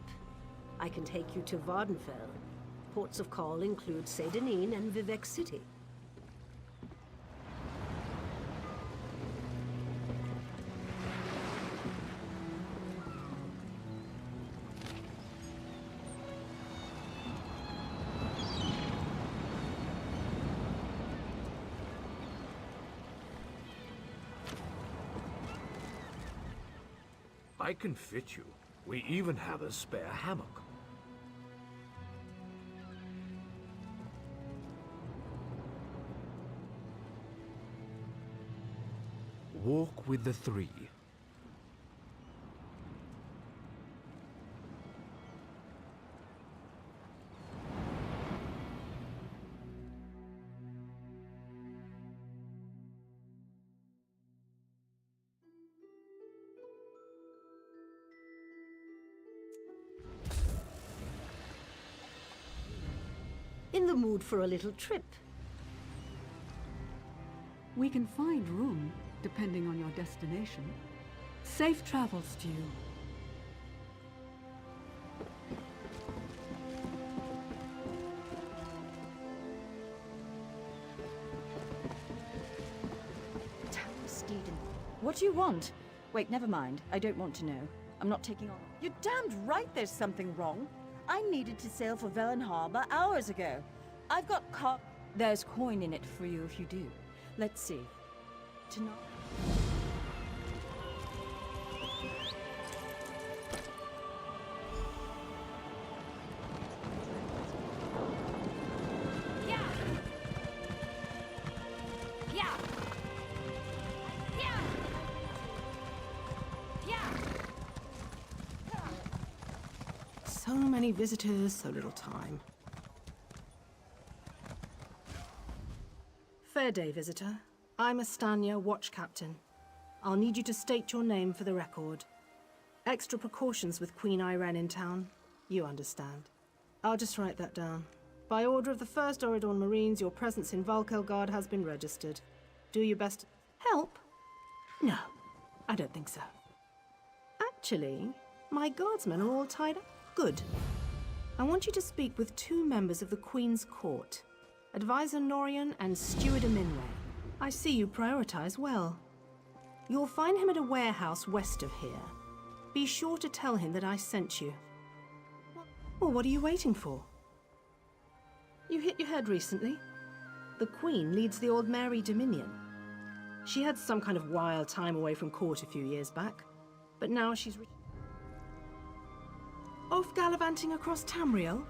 I can take you to Vardenfell. Ports of call include Saint-Denis and Vivec City. I can fit you. We even have a spare hammock. Walk with the three. In the mood for a little trip? We can find room, depending on your destination. Safe travels to you. What do you want? Wait, never mind. I don't want to know. I'm not taking on... You're damned right there's something wrong. I needed to sail for Velen Harbor hours ago. I've got There's coin in it for you if you do. Let's see. Tonight... So many visitors, so little time. Fair day, visitor. I'm Astanya, watch captain. I'll need you to state your name for the record. Extra precautions with Queen Irene in town. You understand. I'll just write that down. By order of the 1st Oridorn Marines, your presence in Valkelgard has been registered. Do your best. Help? No, I don't think so. Actually, my guardsmen are all tied up. Good. I want you to speak with 2 members of the Queen's Court, Advisor Norian and Steward Aminway. I see you prioritize well. You'll find him at a warehouse west of here. Be sure to tell him that I sent you. Well, what are you waiting for? You hit your head recently? The Queen leads the Old Mary Dominion. She had some kind of wild time away from court a few years back, but now she's... Off gallivanting across Tamriel?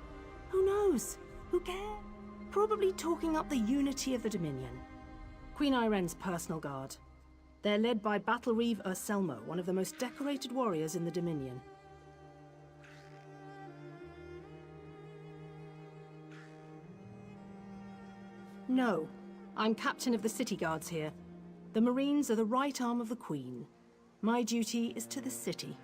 Who knows? Who cares? Probably talking up the unity of the Dominion. Queen Irene's personal guard. They're led by Battlereeve Urselmo, one of the most decorated warriors in the Dominion. No, I'm captain of the city guards here. The Marines are the right arm of the Queen. My duty is to the city.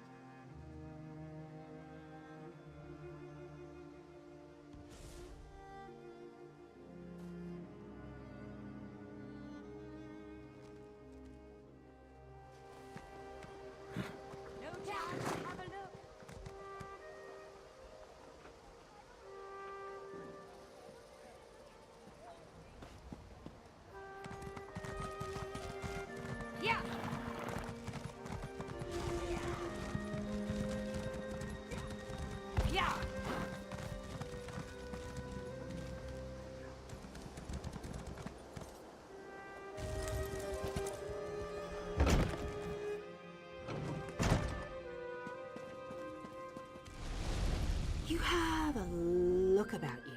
You have a look about you.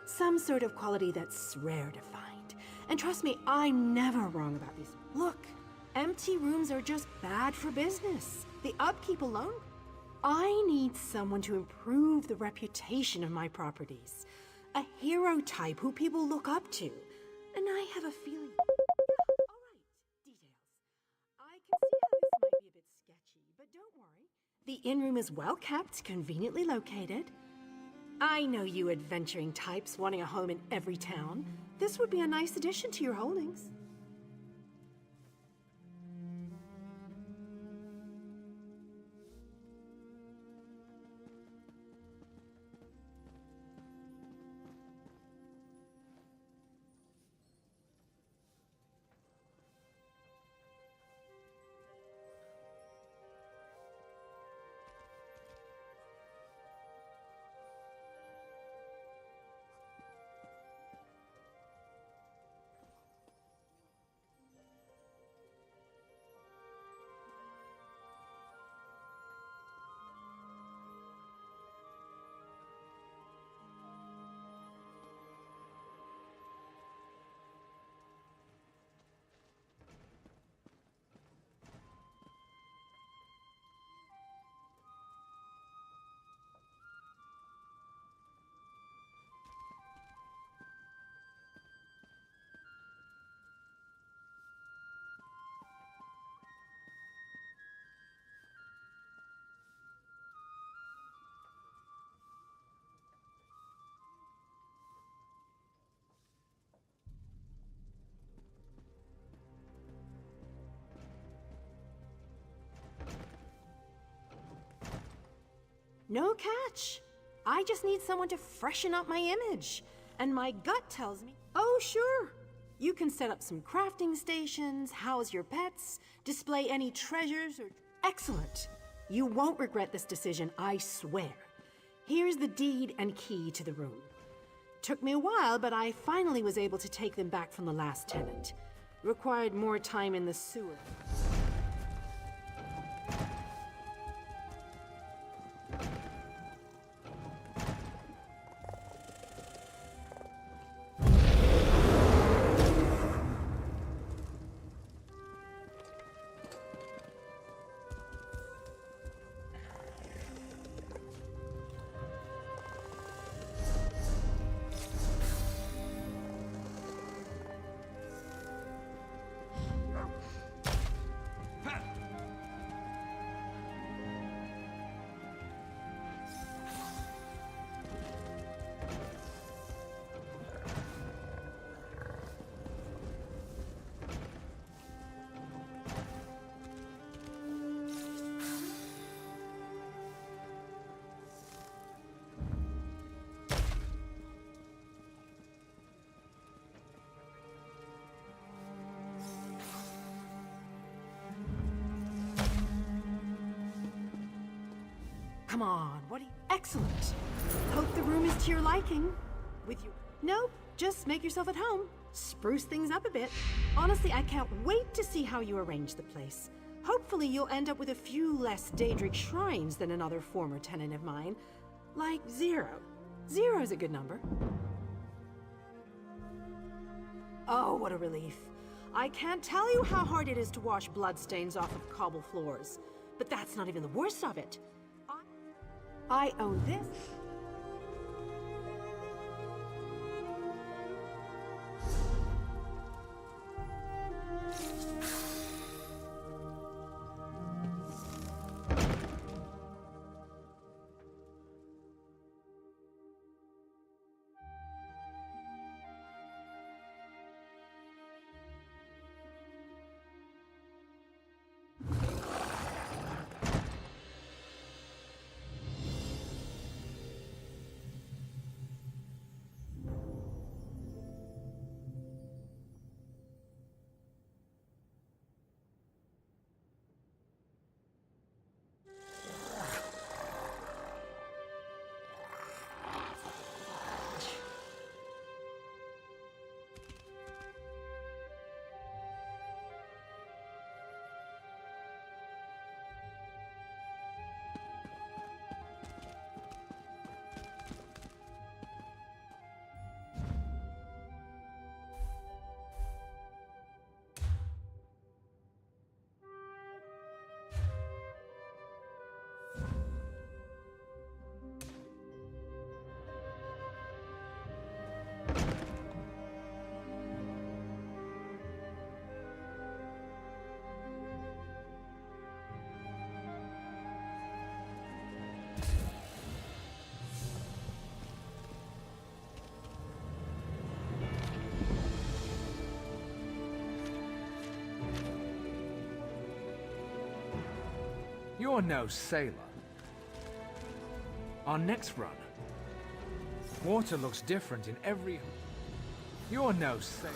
Some sort of quality that's rare to find. And trust me, I'm never wrong about these. Look, empty rooms are just bad for business. The upkeep alone. I need someone to improve the reputation of my properties. A hero type who people look up to. And I have a feeling... All right, details. I can see how this might be a bit sketchy, but don't worry. The inn room is well kept, conveniently located. I know you adventuring types wanting a home in every town. This would be a nice addition to your holdings. No catch. I just need someone to freshen up my image. And my gut tells me, oh sure. You can set up some crafting stations, house your pets, display any treasures or... Excellent. You won't regret this decision, I swear. Here's the deed and key to the room. Took me a while, but I finally was able to take them back from the last tenant. Required more time in the sewer. Come on, what do you... Excellent. Hope the room is to your liking. With you... Nope, just make yourself at home. Spruce things up a bit. Honestly, I can't wait to see how you arrange the place. Hopefully you'll end up with a few less Daedric shrines than another former tenant of mine. Like 0. 0's a good number. Oh, what a relief. I can't tell you how hard it is to wash bloodstains off of cobble floors. But that's not even the worst of it. I own this. You're no sailor. Our next run. Water looks different in every... You're no sailor.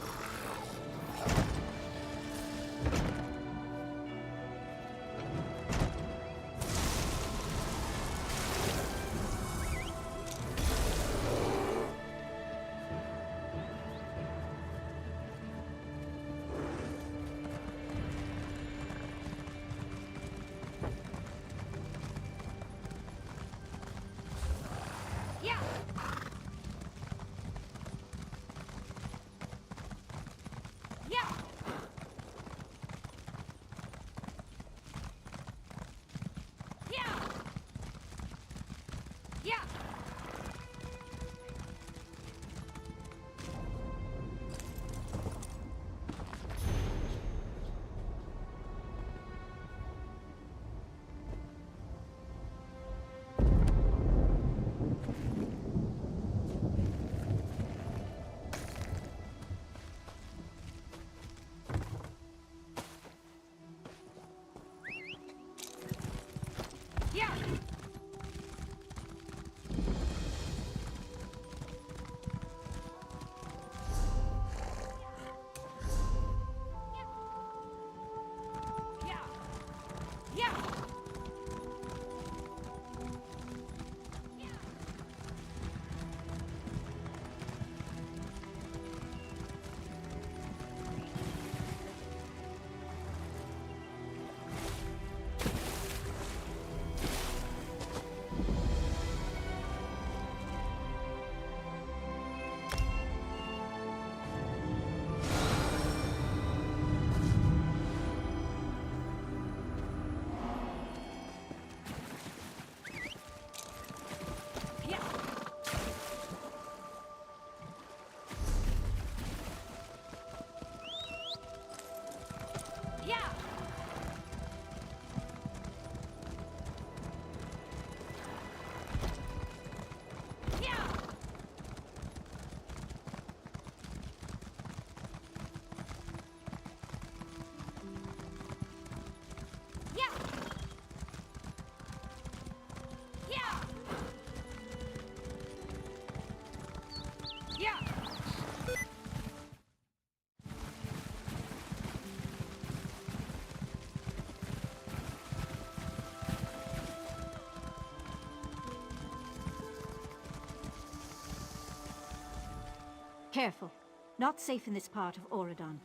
Careful. Not safe in this part of Auradon.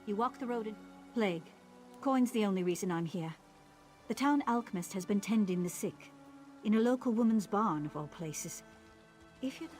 You walk the road in... Plague. Coin's the only reason I'm here. The town alchemist has been tending the sick. In a local woman's barn, of all places. If you...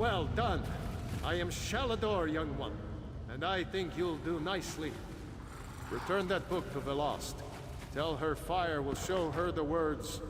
Well done. I am Shalador, young one, and I think you'll do nicely. Return that book to Velost. Tell her fire will show her the words.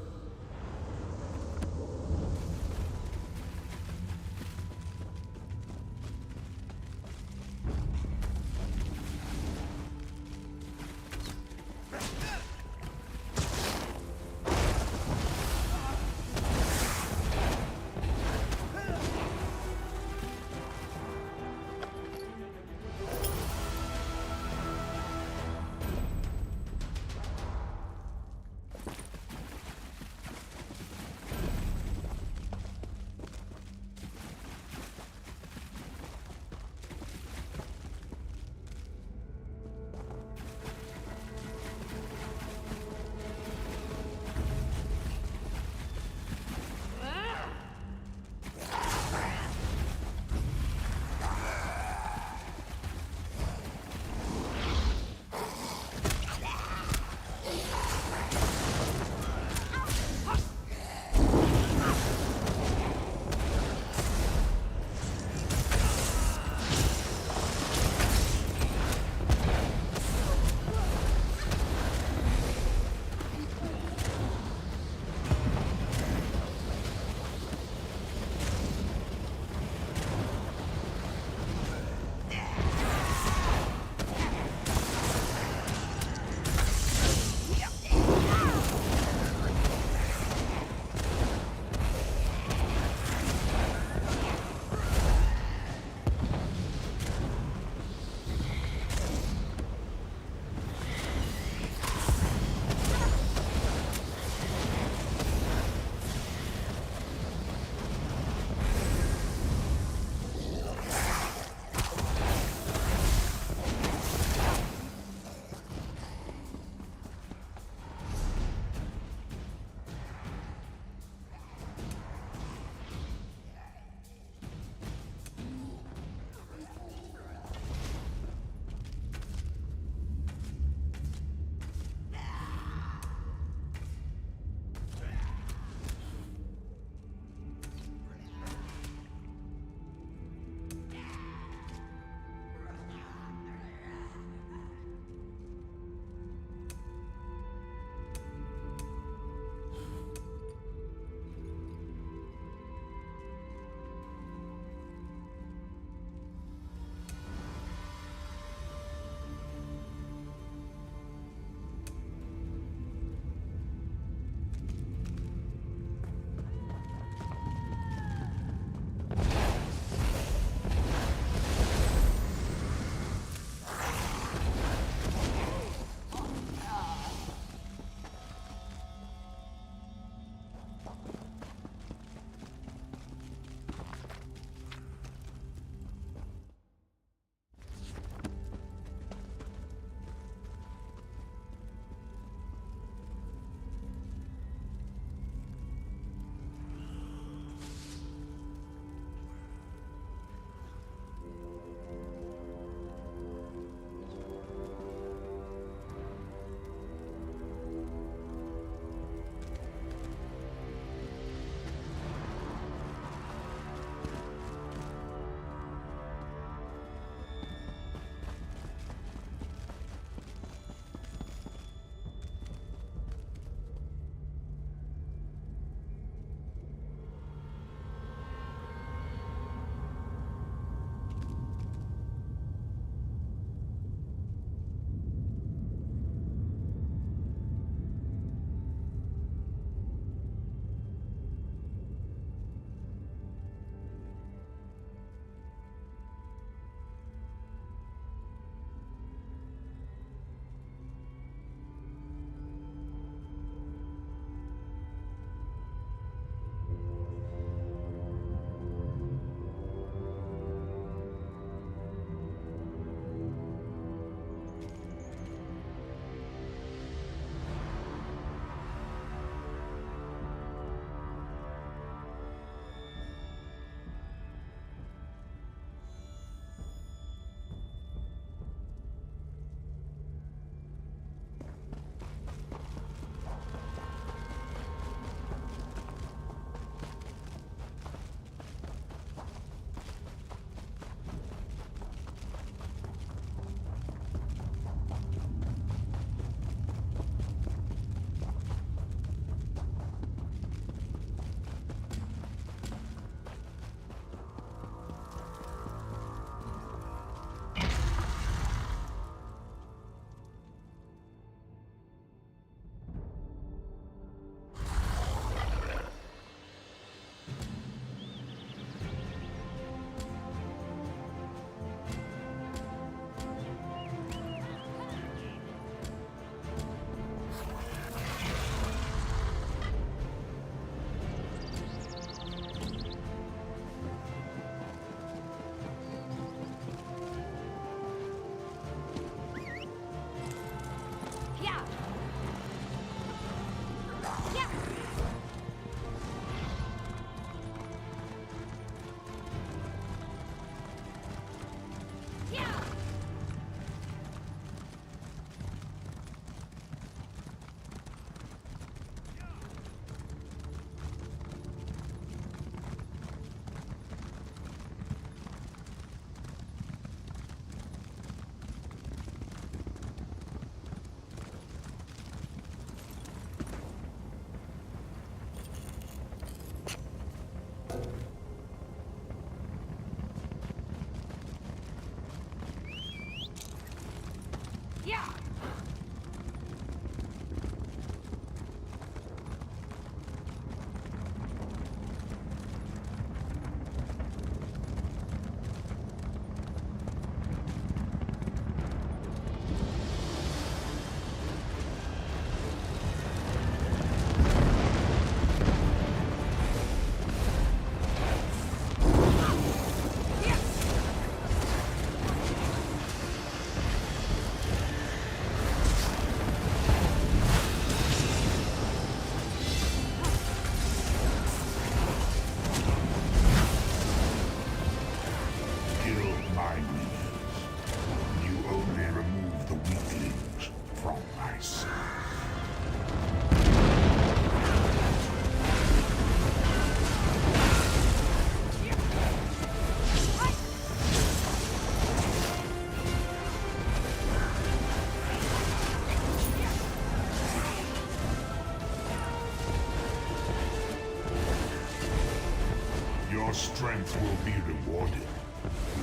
Your strength will be rewarded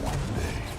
one day.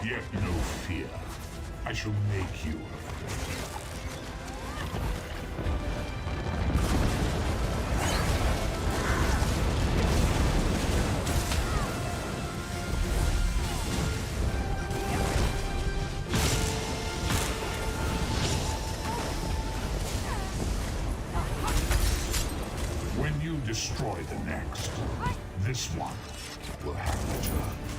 Yet no fear. I shall make you afraid. When you destroy the next, this one will have to turn.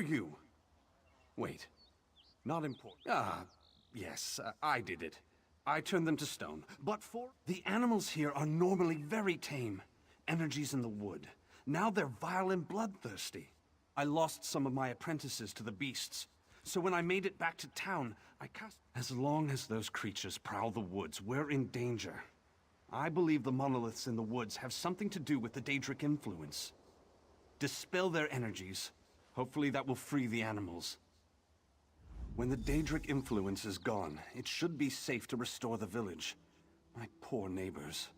are you? Wait. Not important. Ah, yes, I did it. I turned them to stone. But the animals here are normally very tame. Energies in the wood. Now they're vile and bloodthirsty. I lost some of my apprentices to the beasts. So when I made it back to town, I cast... As long as those creatures prowl the woods, we're in danger. I believe the monoliths in the woods have something to do with the Daedric influence. Dispel their energies. Hopefully that will free the animals. When the Daedric influence is gone, it should be safe to restore the village. My poor neighbors.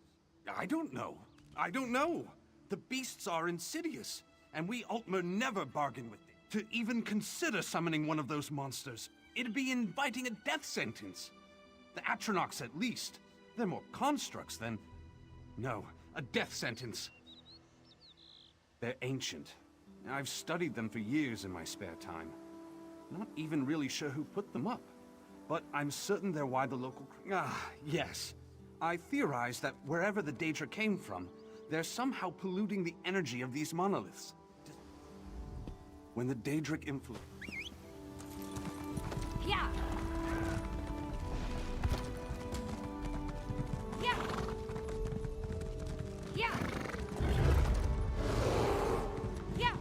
I don't know. I don't know. The beasts are insidious, and we Altmer never bargain with them. To even consider summoning one of those monsters, it'd be inviting a death sentence. The Atronachs, at least. They're more constructs than... No, a death sentence. They're ancient. I've studied them for years in my spare time. Not even really sure who put them up. But I'm certain they're why the local... yes. I theorize that wherever the Daedra came from, they're somehow polluting the energy of these monoliths. When the Daedric influence... Yeah! Yeah! Yeah! Yeah!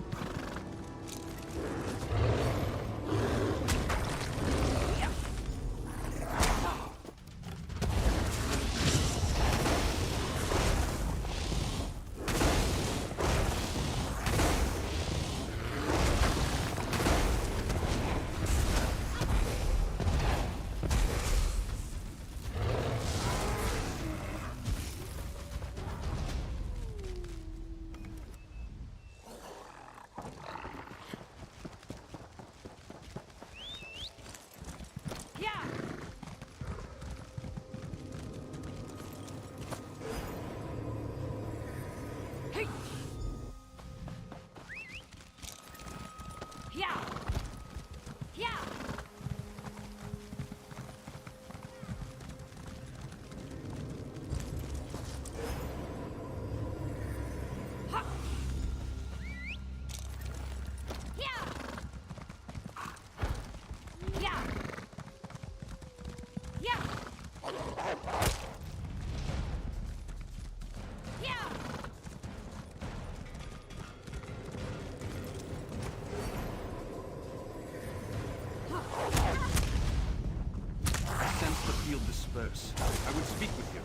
Disperse. I would speak with you.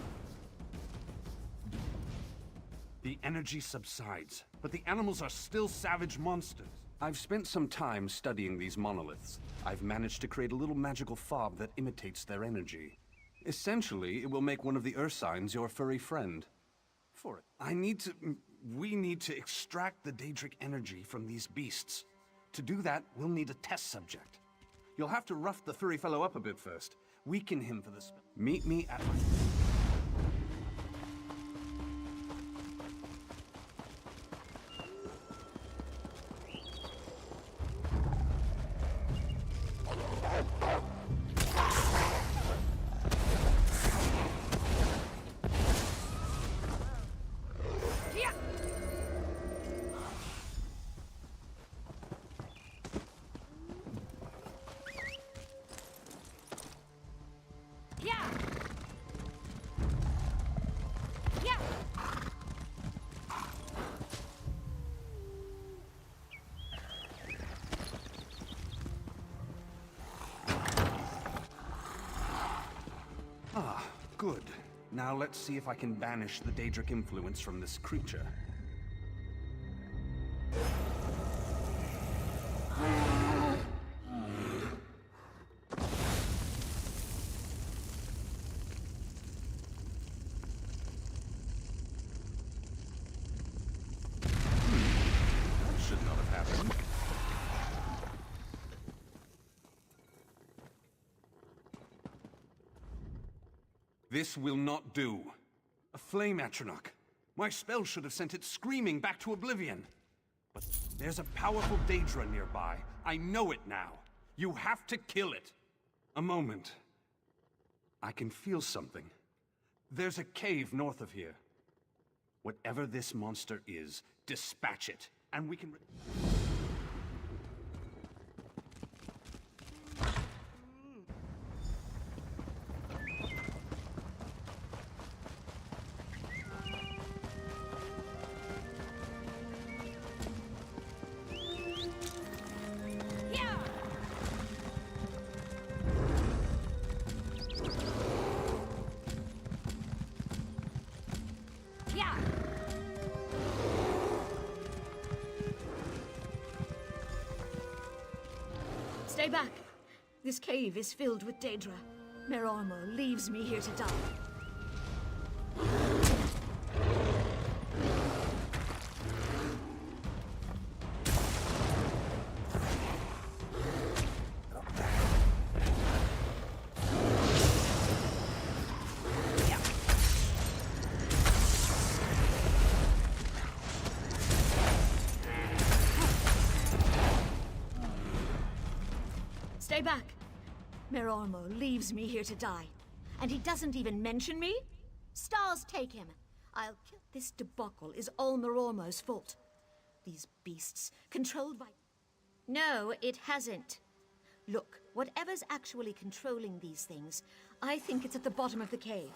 The energy subsides, but the animals are still savage monsters. I've spent some time studying these monoliths. I've managed to create a little magical fob that imitates their energy. Essentially, it will make one of the Ursines your furry friend. For it, we need to extract the Daedric energy from these beasts. To do that, we'll need a test subject. You'll have to rough the furry fellow up a bit first. Weaken him for the spell. Meet me at my... Good. Now let's see if I can banish the Daedric influence from this creature. That should not have happened. This will not do. A flame Atronach. My spell should have sent it screaming back to oblivion. But there's a powerful Daedra nearby. I know it now. You have to kill it. A moment. I can feel something. There's a cave north of here. Whatever this monster is, dispatch it, and we can... Stay back! This cave is filled with Daedra. Merormo leaves me here to die. Stay back! Merormo leaves me here to die. And he doesn't even mention me? Stars take him! I'll kill... This debacle is all Merormo's fault. These beasts, controlled by... No, it hasn't. Look, whatever's actually controlling these things, I think it's at the bottom of the cave.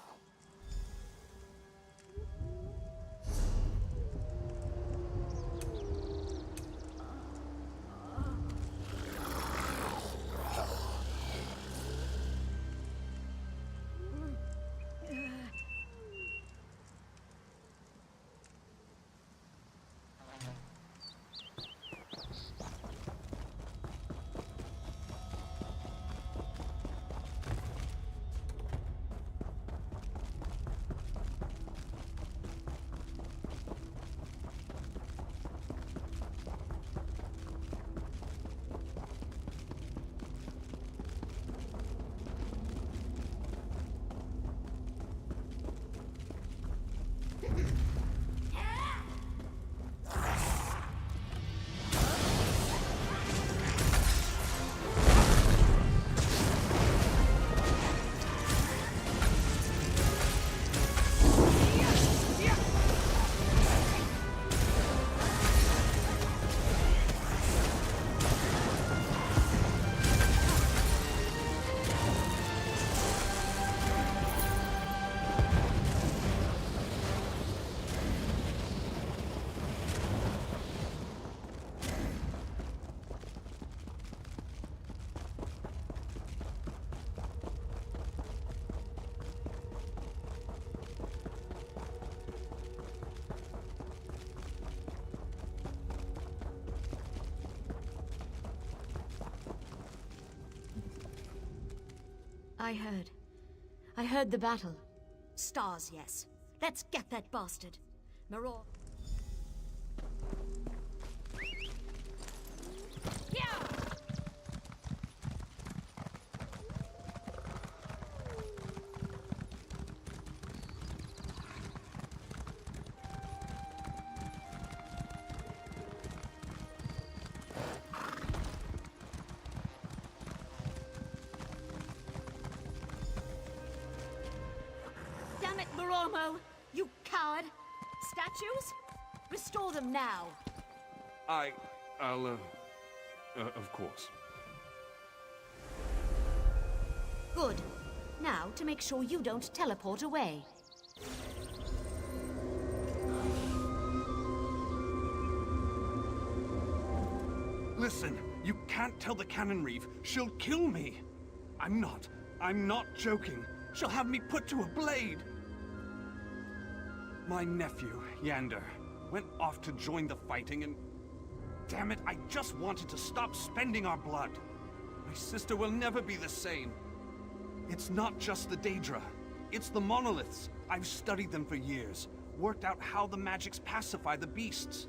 I heard the battle. Stars, yes. Let's get that bastard. Meror... Damn it, Merormo! You coward! Statues? Restore them now! Of course. Good. Now, to make sure you don't teleport away. Listen, you can't tell the Cannon Reeve. She'll kill me. I'm not joking. She'll have me put to a blade. My nephew, Yander, went off to join the fighting and... Damn it, I just wanted to stop spending our blood. My sister will never be the same. It's not just the Daedra. It's the monoliths. I've studied them for years. Worked out how the magics pacify the beasts.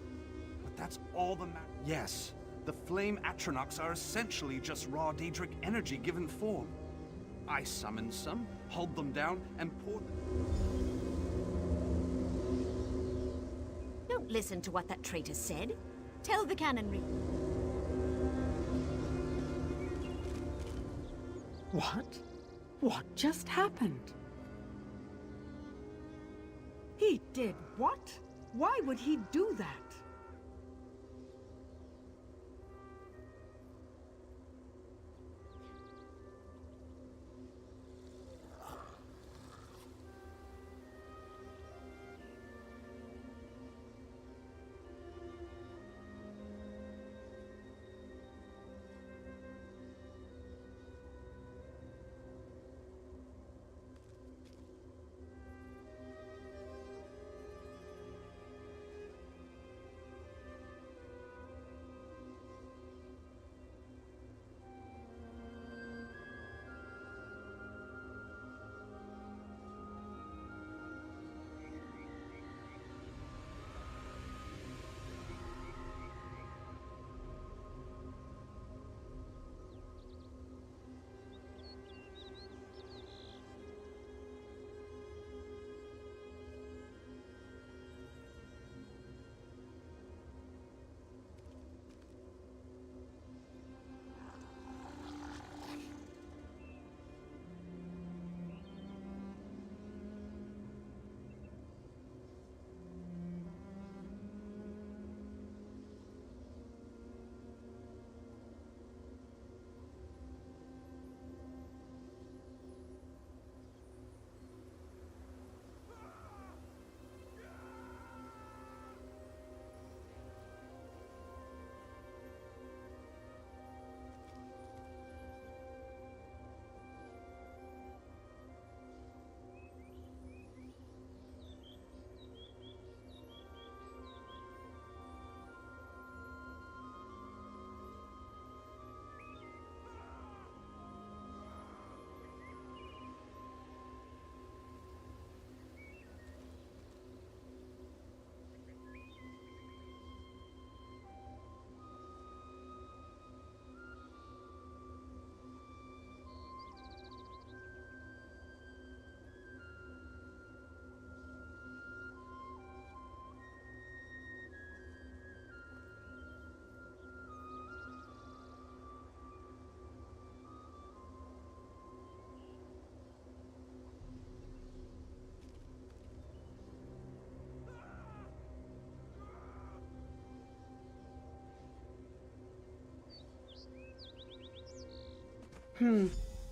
But that's all the Yes, the flame Atronachs are essentially just raw Daedric energy given form. I summoned some, hulled them down, and poured them... Don't listen to what that traitor said. Tell the Cannon Reeve. What? What just happened? He did what? Why would he do that?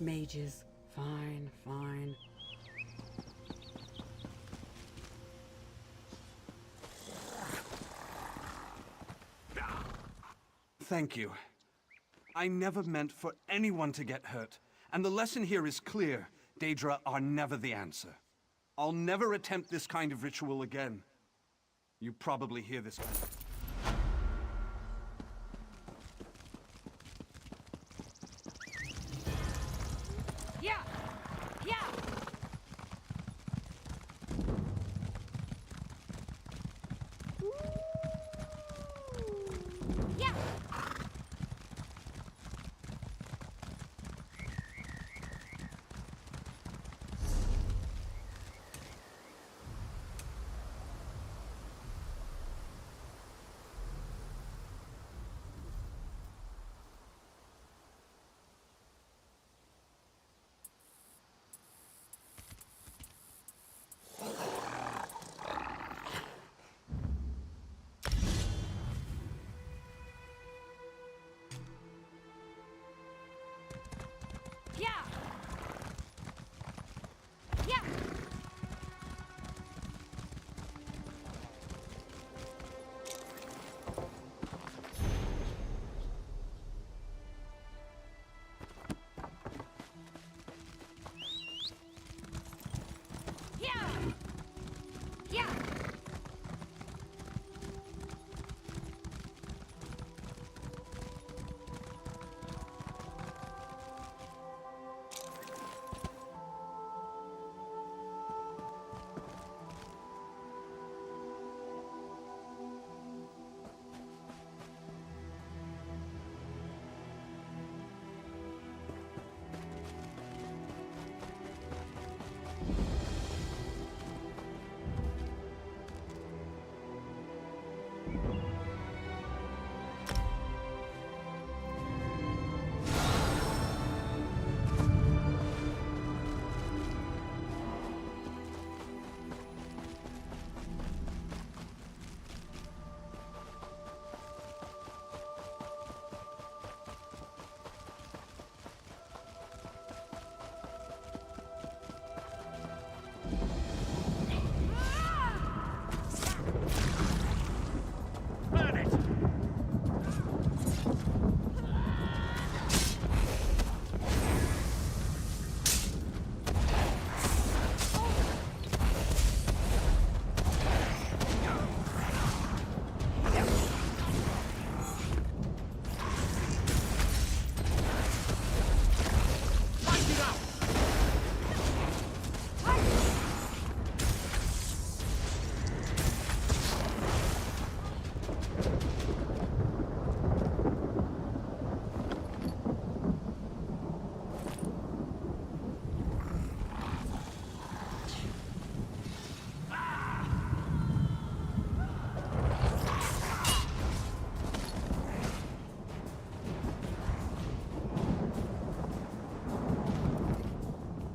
Mages. Fine, fine. Thank you. I never meant for anyone to get hurt. And the lesson here is clear. Daedra are never the answer. I'll never attempt this kind of ritual again. You probably hear this. Yeah! Yeah! Yeah! Yeah! Yeah! Yeah! Yeah!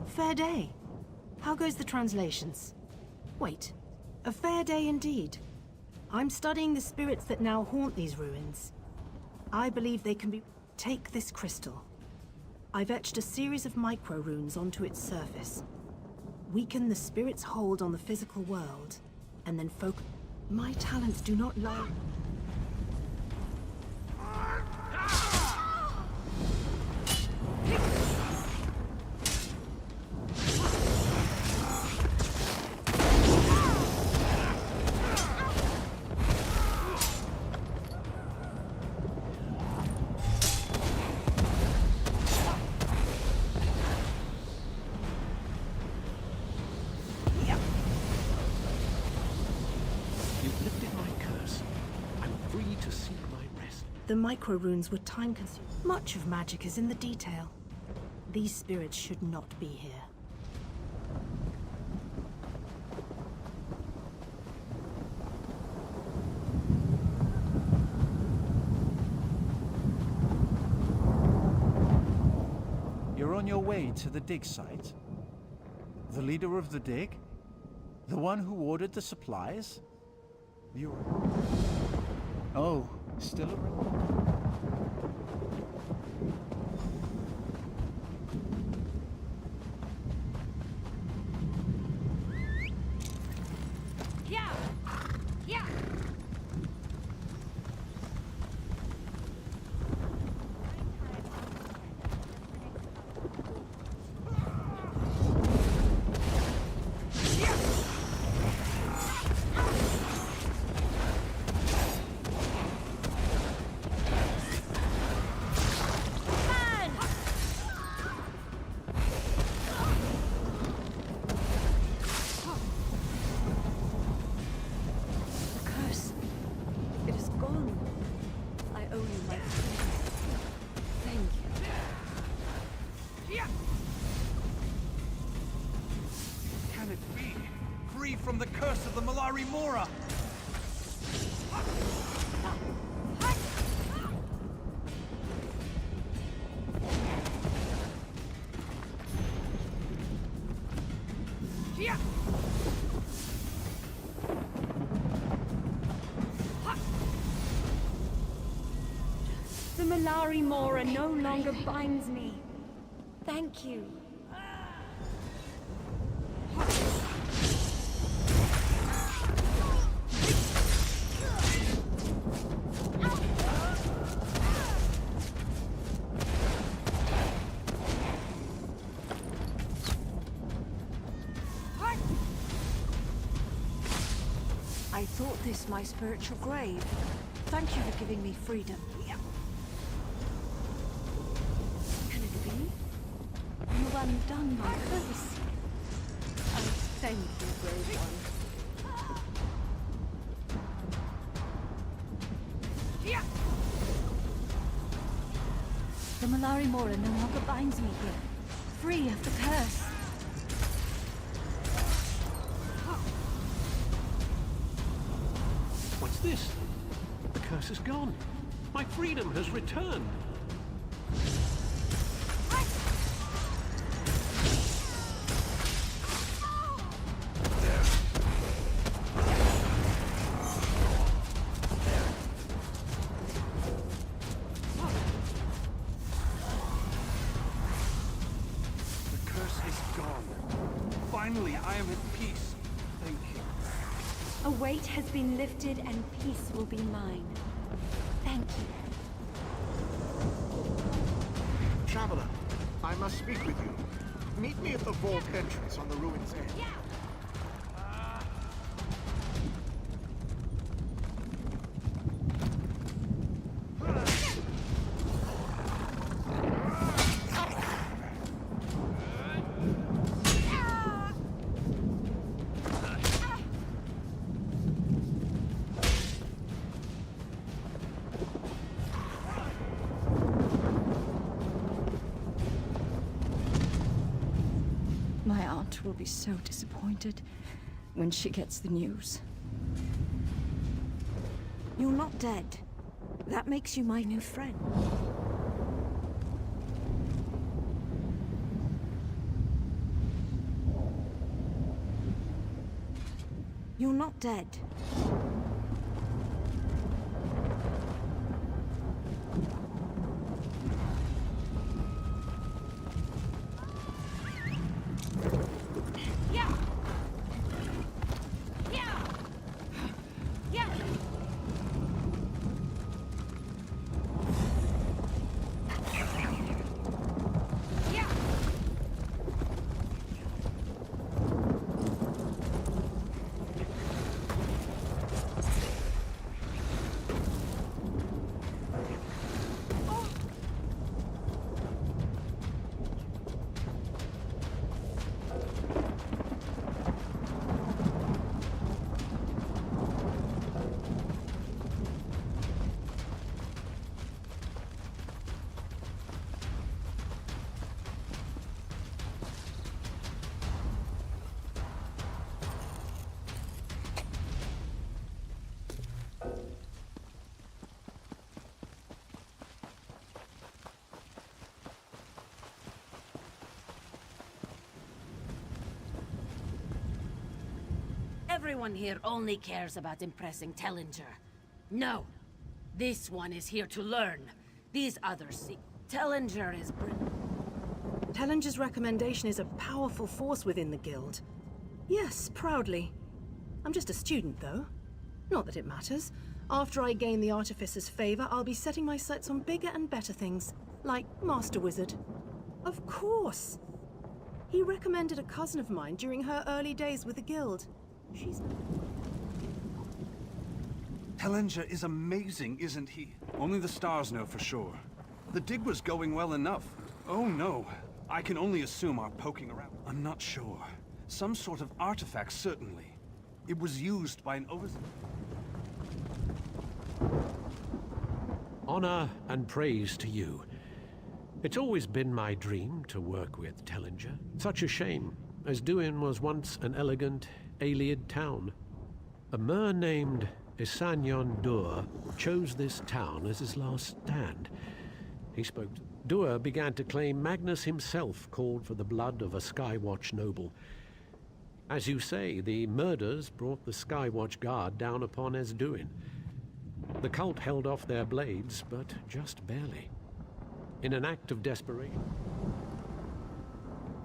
Fair day. How goes the translations? Wait, a fair day indeed. I'm studying the spirits that now haunt these ruins. I believe they can be... Take this crystal. I've etched a series of micro-runes onto its surface. Weaken the spirit's hold on the physical world, and then focus... My talents do not lie... The micro-runes were time-consuming. Much of magic is in the detail. These spirits should not be here. You're on your way to the dig site? The leader of the dig? The one who ordered the supplies? You're... Oh, still around? Can it be? Free from the curse of the Malari Mora! The Malari Mora no longer binds me. Thank you. I thought this my spiritual grave. Thank you for giving me freedom. Can it be? You undone my curse. Oh, thank you, brave one. The Malari Mora no longer binds me here. Free of the curse. What's this? The curse is gone. My freedom has returned. The curse is gone. Finally, I am at peace. Thank you. A weight has been lifted and peace will be mine. Thank you. Traveler, I must speak with you. Meet me at the vault entrance on the ruin's edge. My aunt will be so disappointed when she gets the news. You're not dead. That makes you my new friend. You're not dead. Everyone here only cares about impressing Tellinger. No! This one is here to learn. These others see. Tellinger is Tellinger's recommendation is a powerful force within the guild. Yes, proudly. I'm just a student, though. Not that it matters. After I gain the Artificer's favor, I'll be setting my sights on bigger and better things, like Master Wizard. Of course! He recommended a cousin of mine during her early days with the guild. She's... Tellinger is amazing, isn't he? Only the stars know for sure. The dig was going well enough. Oh no, I can only assume our poking around. I'm not sure. Some sort of artifact, certainly. It was used by an Honor and praise to you. It's always been my dream to work with Tellinger. Such a shame, as Duin was once an elegant, Aeliid town. A mer named Isanyon Dur chose this town as his last stand. He spoke. Dur began to claim Magnus himself called for the blood of a Skywatch noble. As you say, the murders brought the Skywatch Guard down upon Esduin. The cult held off their blades, but just barely. In an act of desperation.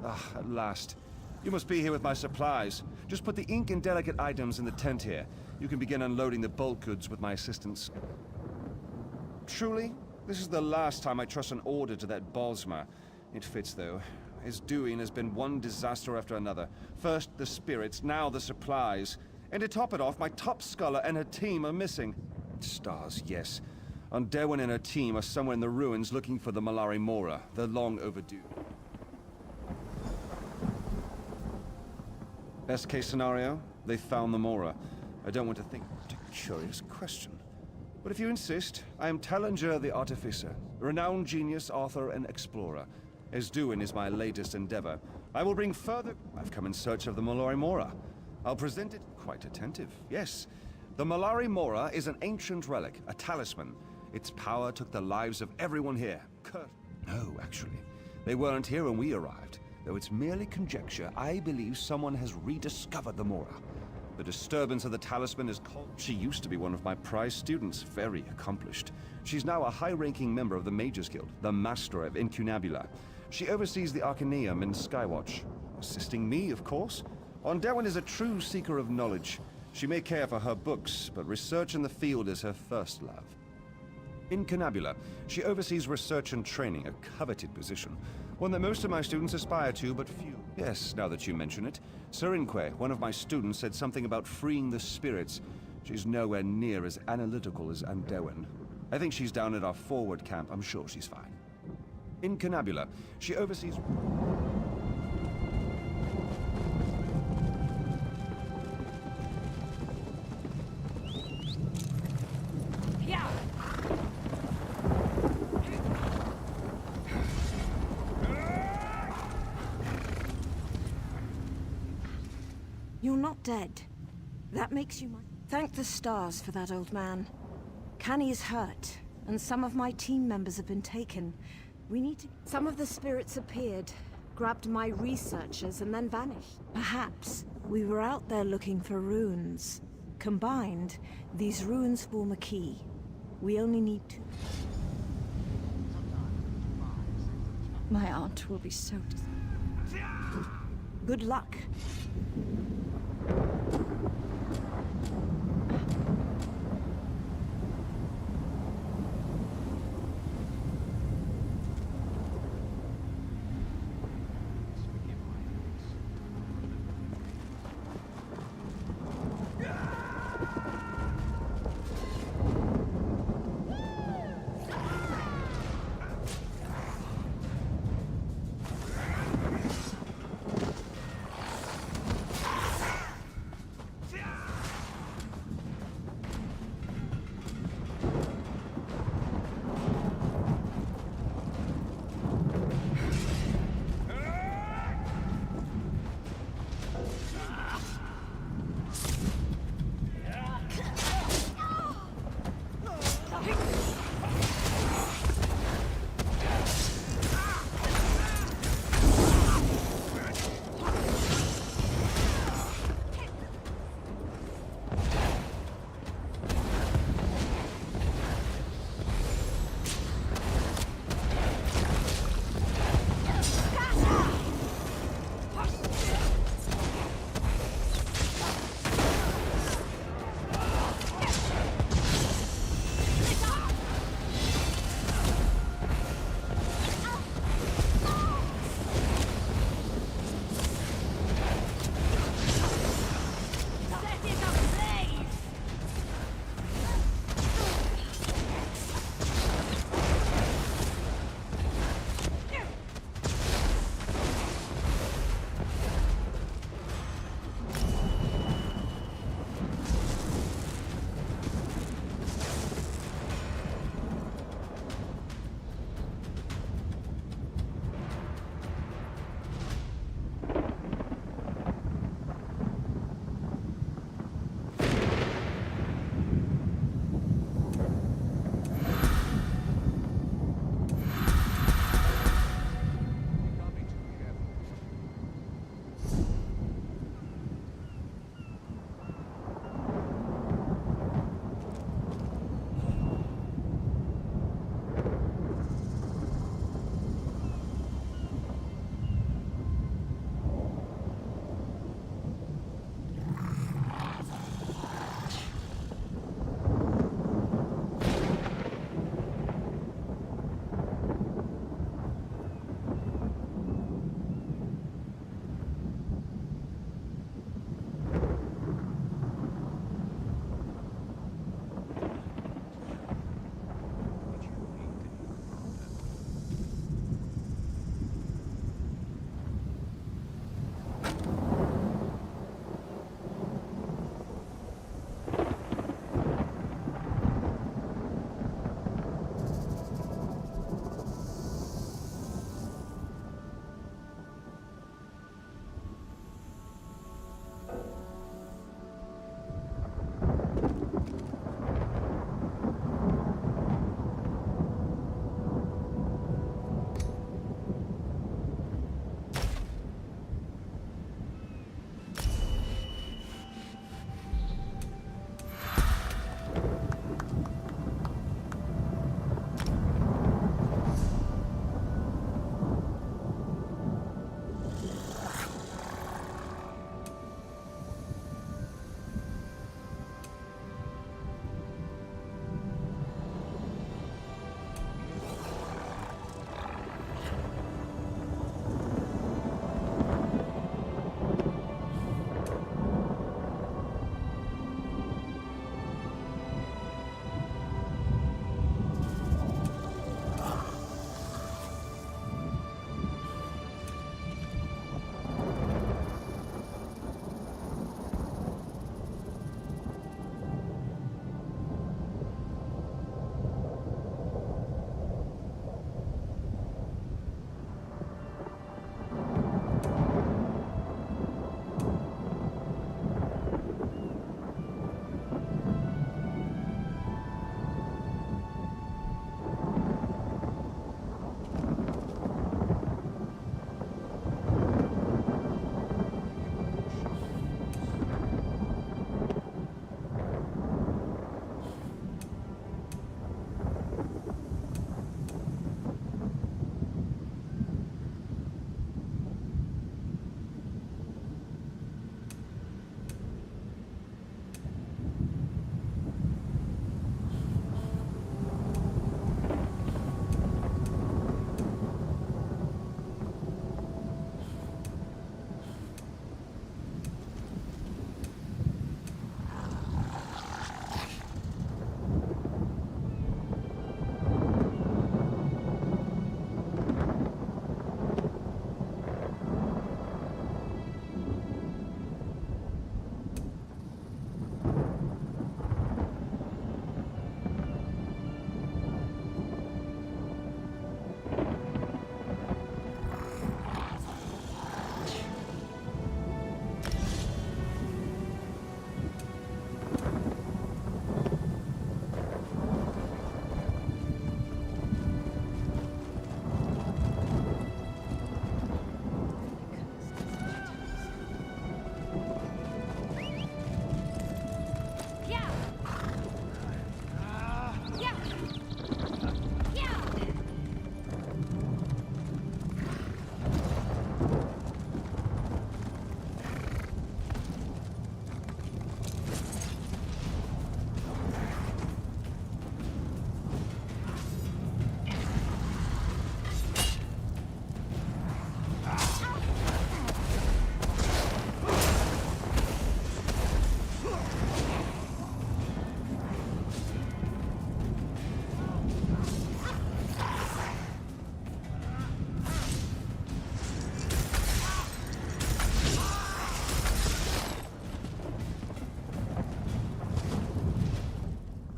Ah, at last. You must be here with my supplies. Just put the ink and delicate items in the tent here. You can begin unloading the bulk goods with my assistance. Truly, this is the last time I trust an order to that Bosma. It fits, though. His doing has been one disaster after another. First the spirits, now the supplies. And to top it off, my top scholar and her team are missing. Stars, yes. Derwin and her team are somewhere in the ruins looking for the Malari Mora. They're long overdue. Best case scenario, they found the Mora. I don't want to think. What a curious question. But if you insist, I am Tellinger the Artificer, a renowned genius, author, and explorer. Esduin is my latest endeavor. I will bring further... I've come in search of the Malari Mora. I'll present it... Quite attentive, yes. The Malari Mora is an ancient relic, a talisman. Its power took the lives of everyone here. No, actually. They weren't here when we arrived. Though it's merely conjecture, I believe someone has rediscovered the Mora. The disturbance of the talisman is called... She used to be one of my prize students, very accomplished. She's now a high-ranking member of the Mages Guild, the Master of Incunabula. She oversees the Arcaneum in Skywatch. Assisting me, of course. Derwin is a true seeker of knowledge. She may care for her books, but research in the field is her first love. In Incunabula, she oversees research and training, a coveted position. One that most of my students aspire to, but few. Yes, now that you mention it. Serinque, one of my students, said something about freeing the spirits. She's nowhere near as analytical as Derwin. I think she's down at our forward camp. I'm sure she's fine. In Incunabula, she oversees... You're not dead. That makes you my... Thank the stars for that, old man. Canny is hurt, and some of my team members have been taken. We need to... Some of the spirits appeared, grabbed my researchers, and then vanished. Perhaps we were out there looking for runes. Combined, these runes form a key. We only need to... My aunt will be so... Good luck.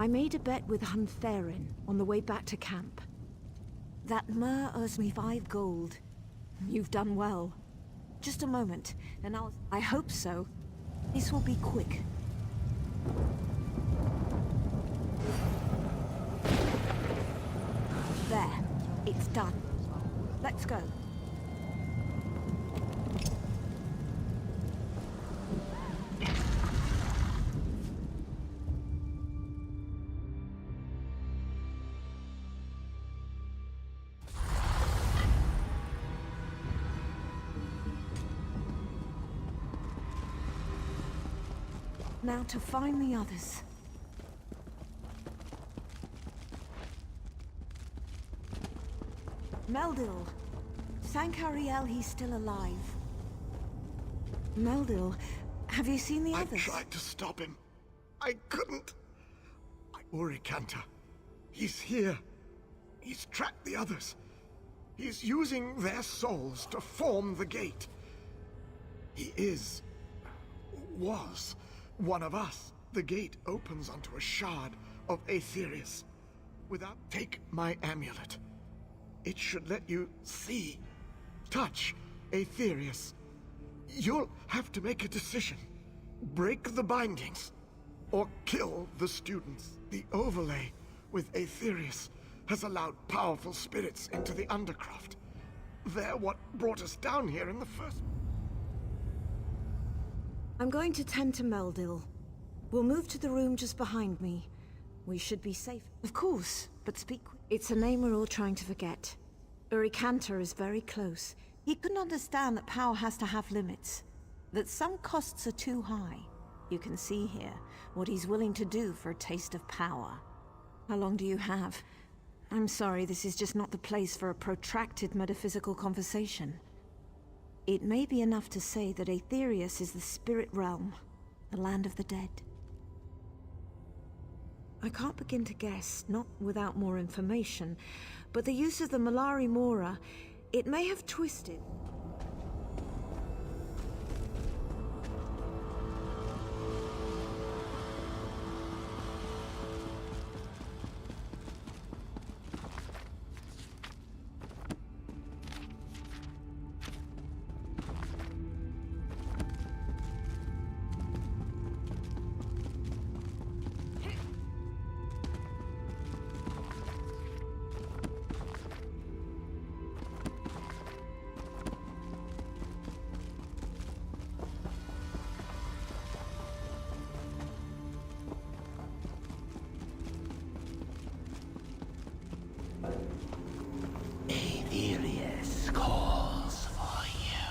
I made a bet with Hun Therin on the way back to camp. That Mer owes me 5 gold. You've done well. Just a moment, and I hope so. This will be quick. There. It's done. Let's go. Now to find the others. Meldil. Thank Ariel he's still alive. Meldil, have you seen the others? I tried to stop him. I couldn't. Urikanta. He's here. He's tracked the others. He's using their souls to form the gate. He was one of us. The gate opens onto a shard of Aetherius. Take my amulet. It should let you see, touch Aetherius. You'll have to make a decision. Break the bindings, or kill the students. The overlay with Aetherius has allowed powerful spirits into the Undercroft. They're what brought us down here in the first... I'm going to tend to Meldil. We'll move to the room just behind me. We should be safe. Of course, but speak... It's a name we're all trying to forget. Urikanta is very close. He couldn't understand that power has to have limits. That some costs are too high. You can see here what he's willing to do for a taste of power. How long do you have? I'm sorry, this is just not the place for a protracted metaphysical conversation. It may be enough to say that Aetherius is the spirit realm, the land of the dead. I can't begin to guess, not without more information, but the use of the Malari Mora, it may have twisted. Aetherius calls for you.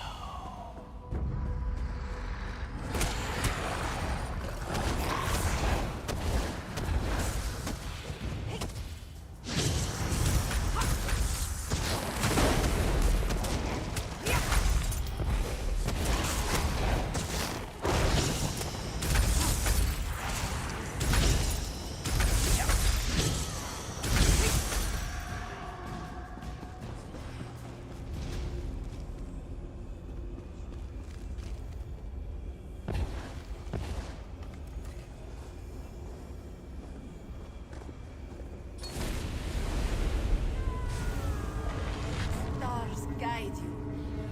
Stars guide you.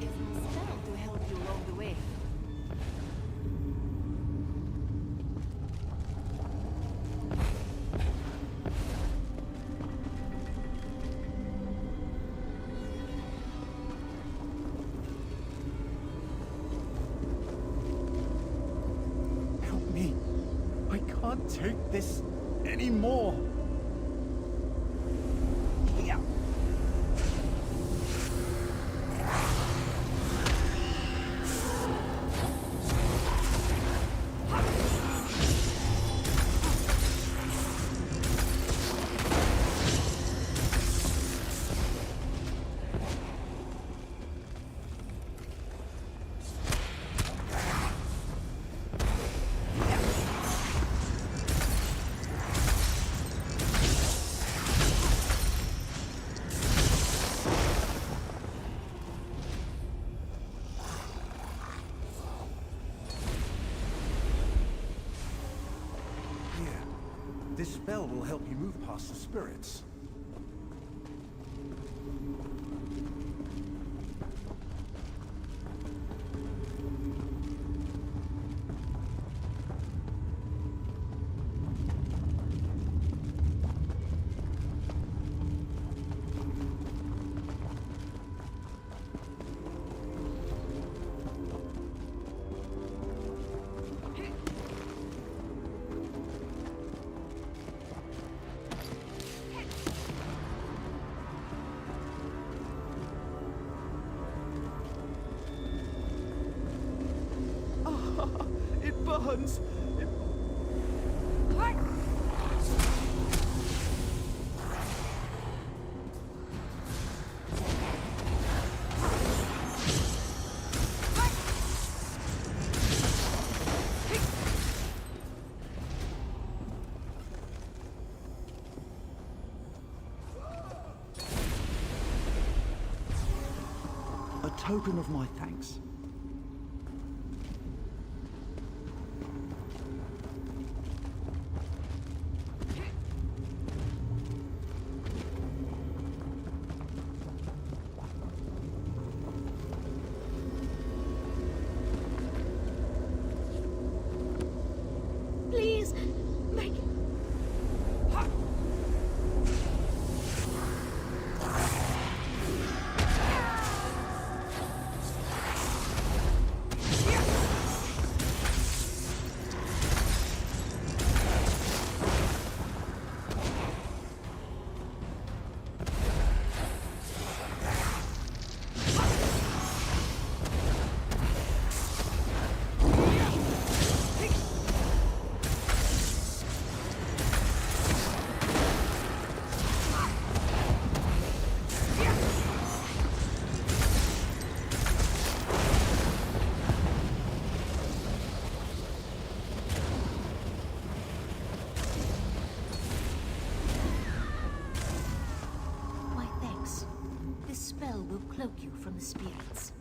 If stand to help you along the way. Help me. I can't take this anymore. This spell will help you move past the spirits. It burns! A token of my thanks. Please, make it. My thanks. This spell will cloak you from the spirits.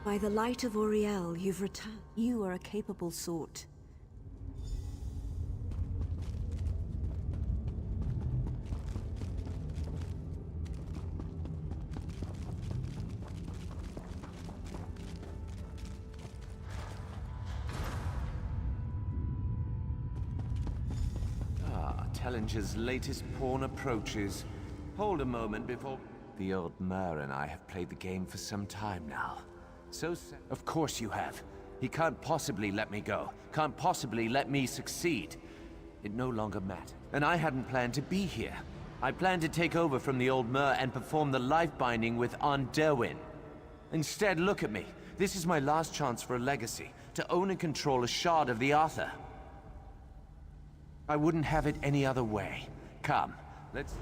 By the light of Auriel, you've returned. You are a capable sort. Tellinger's latest pawn approaches. Hold a moment before... The old Mer and I have played the game for some time now. Of course you have. He can't possibly let me go. Can't possibly let me succeed. It no longer matters. And I hadn't planned to be here. I planned to take over from the old Mer and perform the life binding with Aunt Derwin. Instead, look at me. This is my last chance for a legacy. To own and control a shard of the Arthur. I wouldn't have it any other way. Come, let's...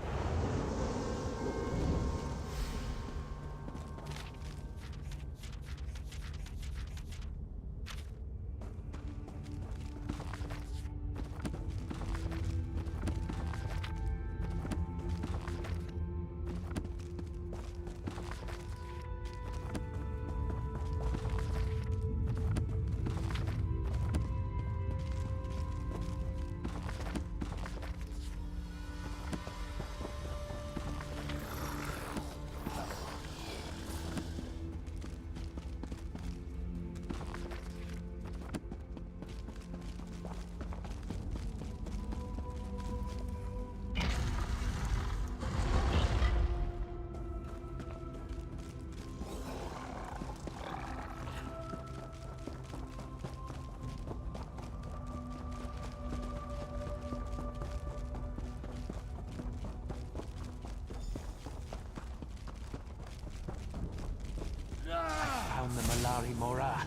Found the Malari Mora.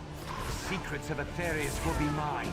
The secrets of Aetherius will be mine.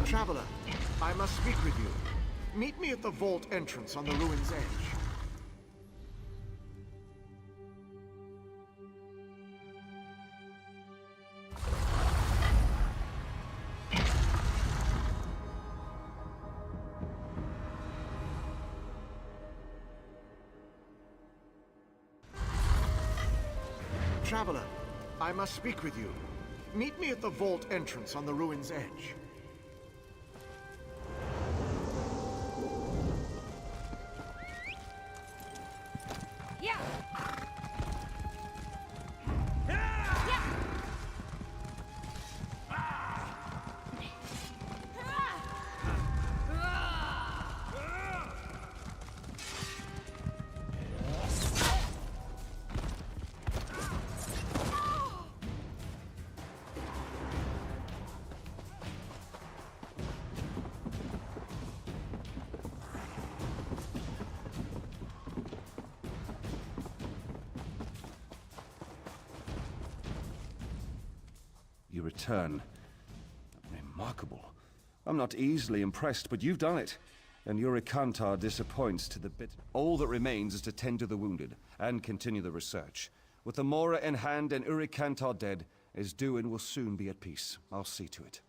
Traveler, I must speak with you. Meet me at the vault entrance on the ruin's edge. Traveler, I must speak with you. Meet me at the vault entrance on the ruin's edge. return. Remarkable. I'm not easily impressed, but you've done it. And Urikantar disappoints to the bit. All that remains is to tend to the wounded, and continue the research. With the Mora in hand and Urikantar dead, Esduin will soon be at peace. I'll see to it.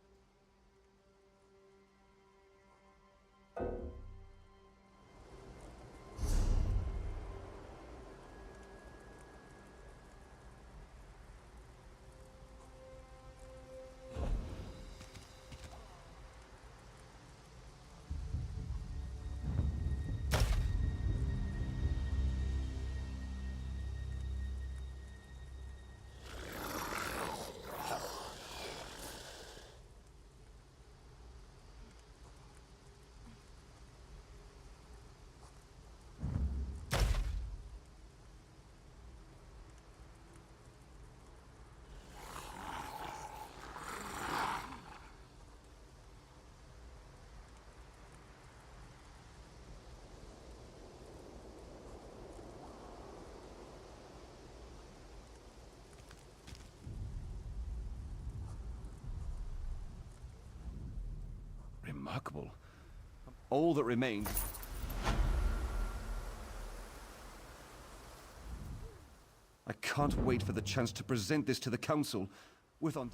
Remarkable. All that remains... I can't wait for the chance to present this to the Council with on...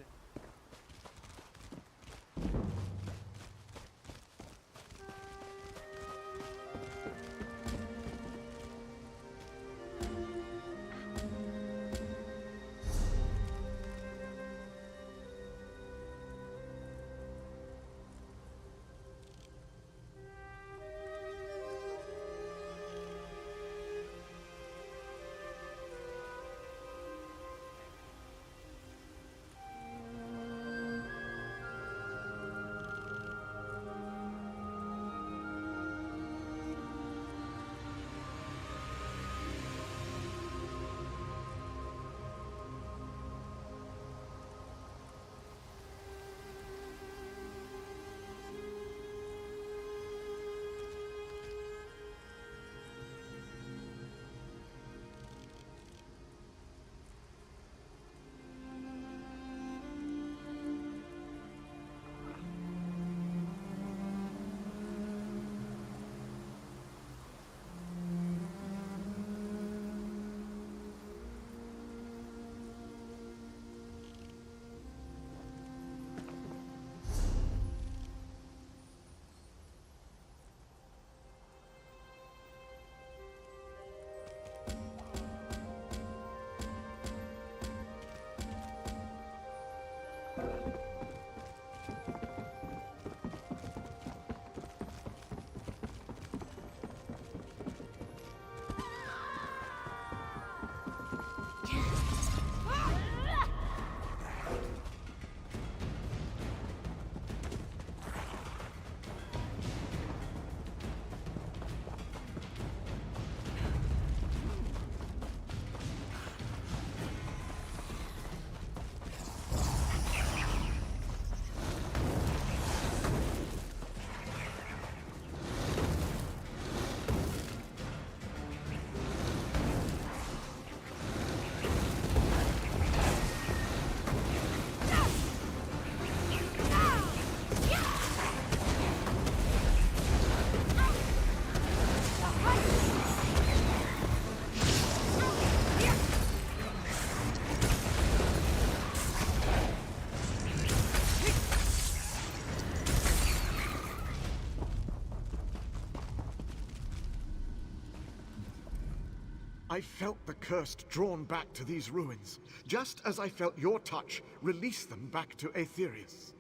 I felt the curse drawn back to these ruins, just as I felt your touch release them back to Aetherius.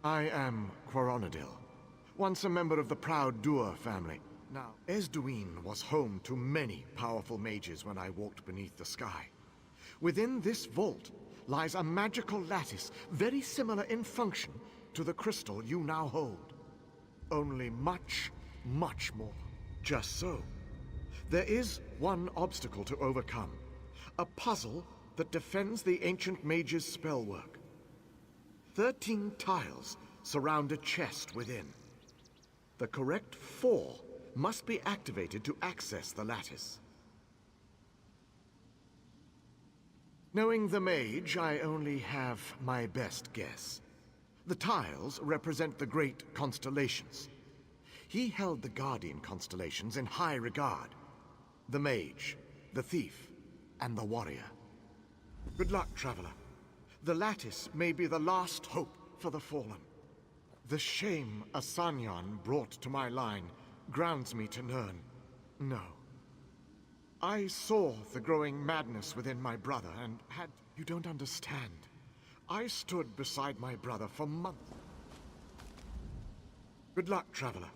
I am Quaronadil, once a member of the proud Dur family. Now, Esduin was home to many powerful mages when I walked beneath the sky. Within this vault lies a magical lattice very similar in function to the crystal you now hold. Only much, much more. Just so. There is one obstacle to overcome. A puzzle that defends the ancient mage's spellwork. 13 tiles surround a chest within. The correct 4 must be activated to access the lattice. Knowing the mage, I only have my best guess. The tiles represent the great constellations. He held the guardian constellations in high regard. The mage, the thief, and the warrior. Good luck, traveler. The lattice may be the last hope for the fallen. The shame Asanyan brought to my line grounds me to Nirn. No. I saw the growing madness within my brother and had... You don't understand. I stood beside my brother for months. Good luck, traveler.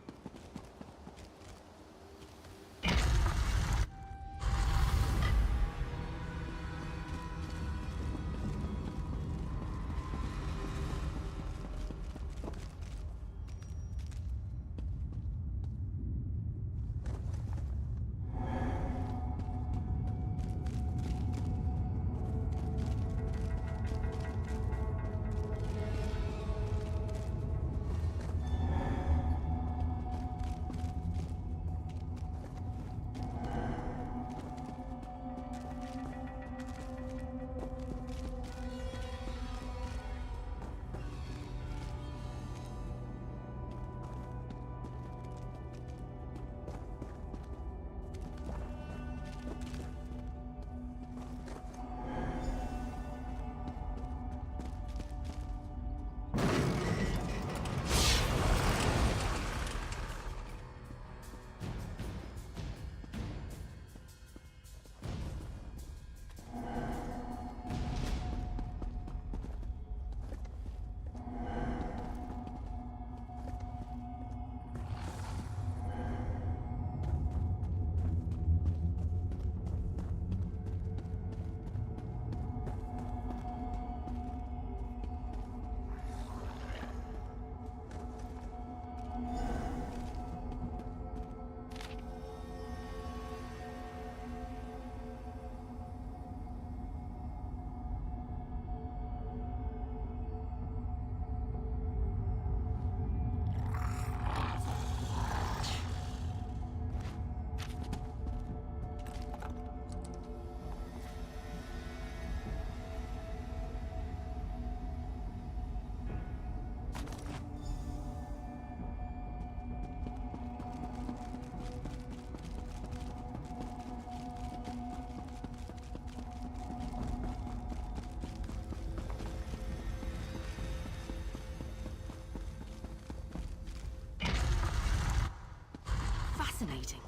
Fascinating.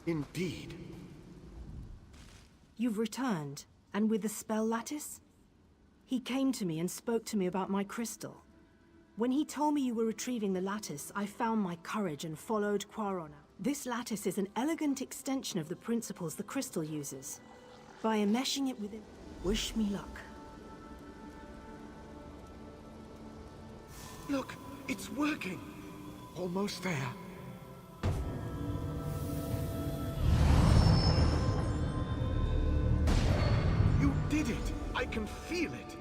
Indeed. You've returned, and with the spell lattice? He came to me and spoke to me about my crystal. When he told me you were retrieving the lattice, I found my courage and followed Quaron out. This lattice is an elegant extension of the principles the crystal uses. By enmeshing it within... Wish me luck. Look, it's working. Almost there. You did it! I can feel it!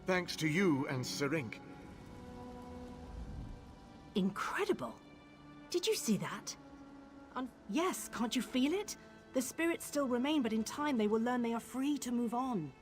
Thanks to you and Serink. Incredible! Did you see that? Yes, can't you feel it? The spirits still remain, but in time they will learn they are free to move on.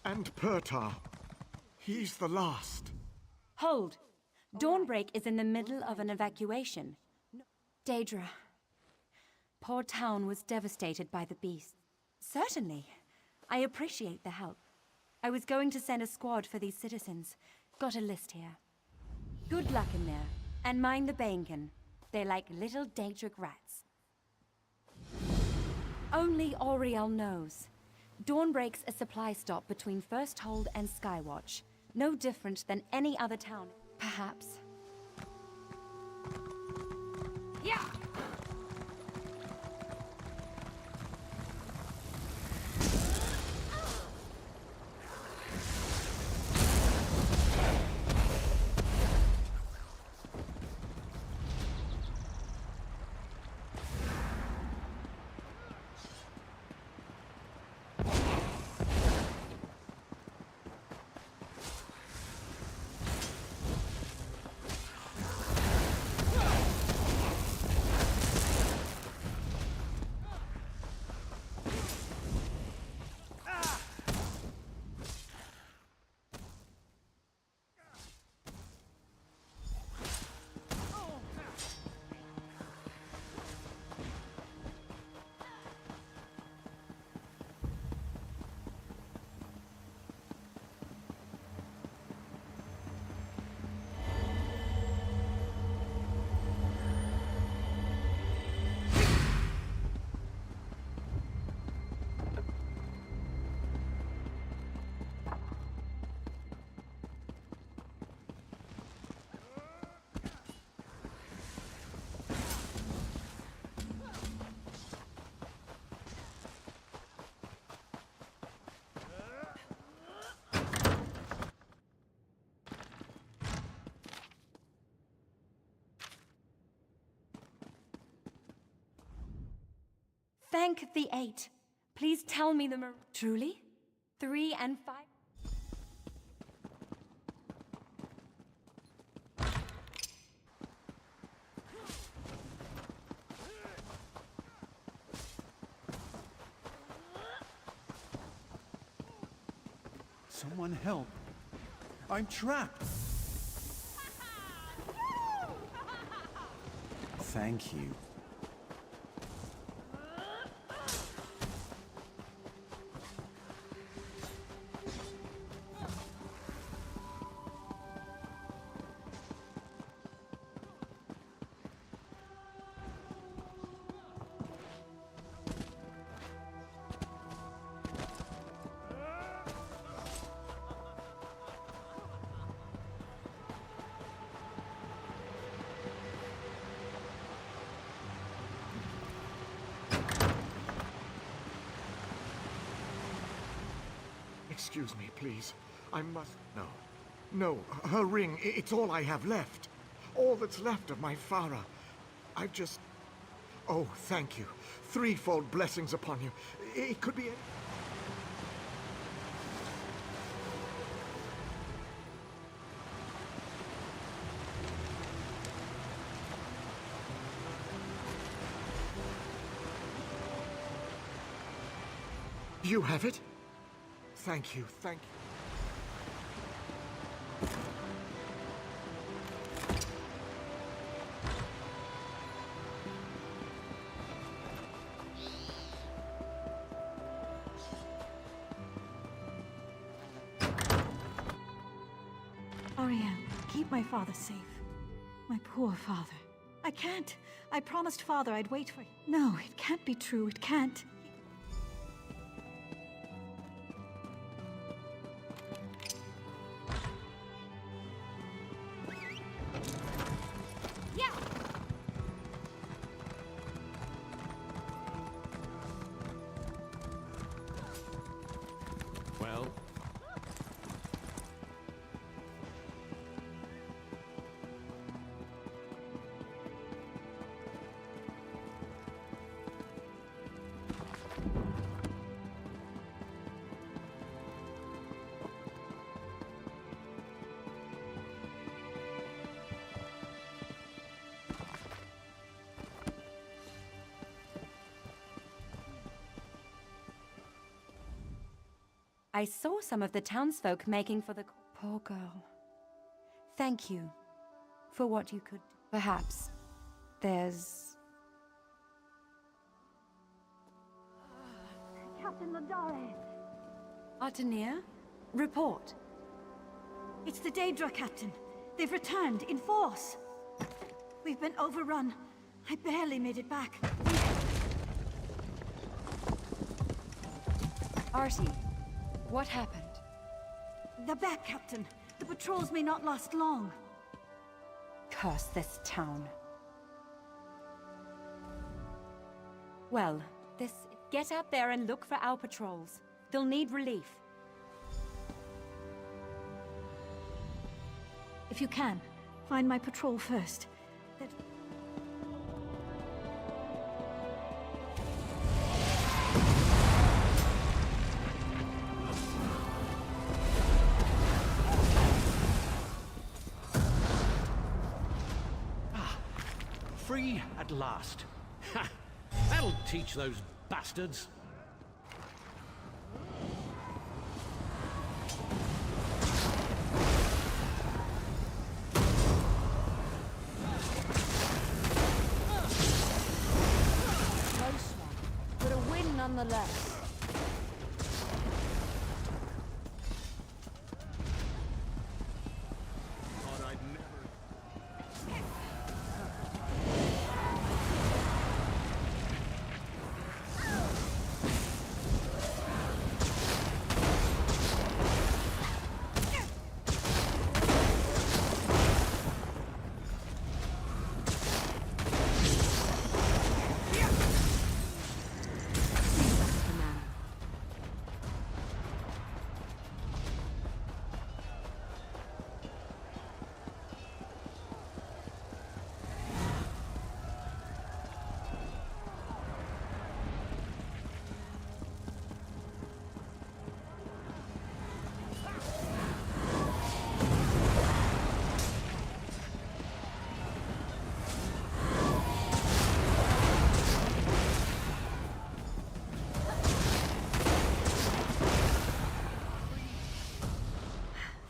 And Pertar. He's the last. Hold. Dawnbreak is in the middle of an evacuation. Daedra. Poor town was devastated by the beast. Certainly. I appreciate the help. I was going to send a squad for these citizens. Got a list here. Good luck in there. And mind the bacon. They're like little Daedric rats. Only Auriel knows. Dawnbreak's a supply stop between First Hold and Skywatch. No different than any other town, perhaps. Yeah! Thank the 8. Please tell me the Truly? 3 and 5? Someone help. I'm trapped. Thank you. Excuse me, please. I must... No. No, her ring, it's all I have left. All that's left of my Farah. I've just... Oh, thank you. Threefold blessings upon you. It could be... You have it? Thank you, thank you. Ariel, keep my father safe. My poor father. I can't. I promised father I'd wait for him. No, it can't be true. It can't. Well? I saw some of the townsfolk making for the poor girl. Thank you for what you could do. Perhaps there's... Captain Ladare! Artenier? Report. It's the Daedra, Captain. They've returned in force. We've been overrun. I barely made it back. Artie, what happened? They're back, Captain. The patrols may not last long. Curse this town. Well, get out there and look for our patrols. They'll need relief. If you can, find my patrol first. Free at last. Ha! That'll teach those bastards. Close one, but a win nonetheless.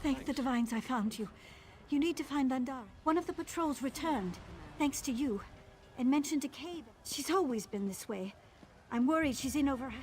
Thank the Divines I found you. You need to find Landara. One of the patrols returned, thanks to you, and mentioned a cave. She's always been this way. I'm worried she's in over her.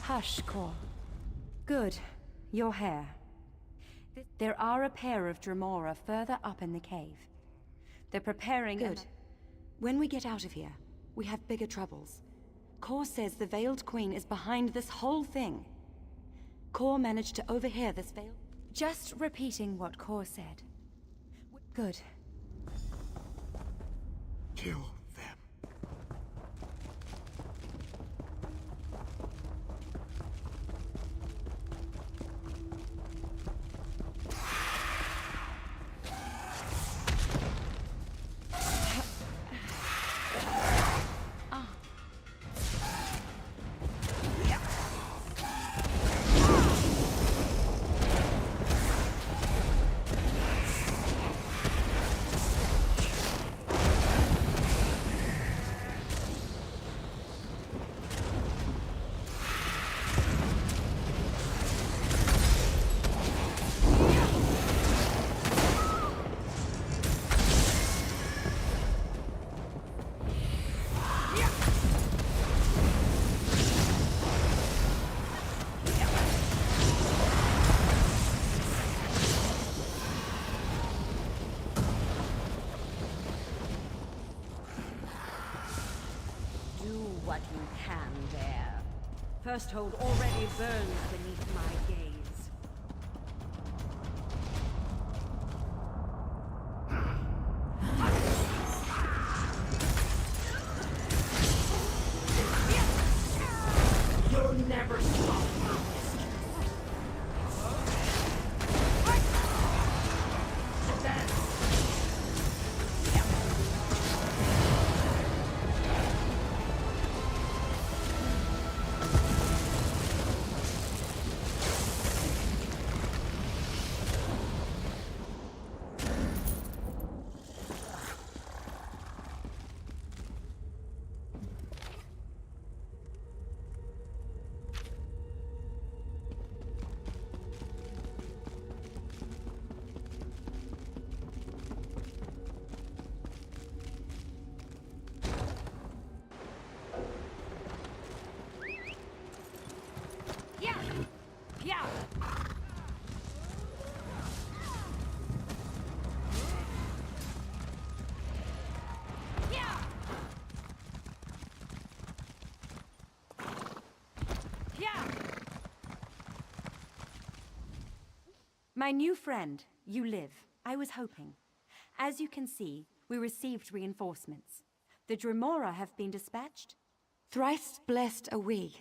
Hush, Cor. Good. Your hair. There are a pair of Dremora further up in the cave. They're preparing... Good. When we get out of here, we have bigger troubles. Cor says the Veiled Queen is behind this whole thing. Cor managed to overhear this veil... Just repeating what Cor said. Good. Kill. what you can bear. Firsthold already burns beneath my gaze. You'll never stop me. My new friend, you live. I was hoping. As you can see, we received reinforcements. The Dremora have been dispatched. Thrice blessed are we.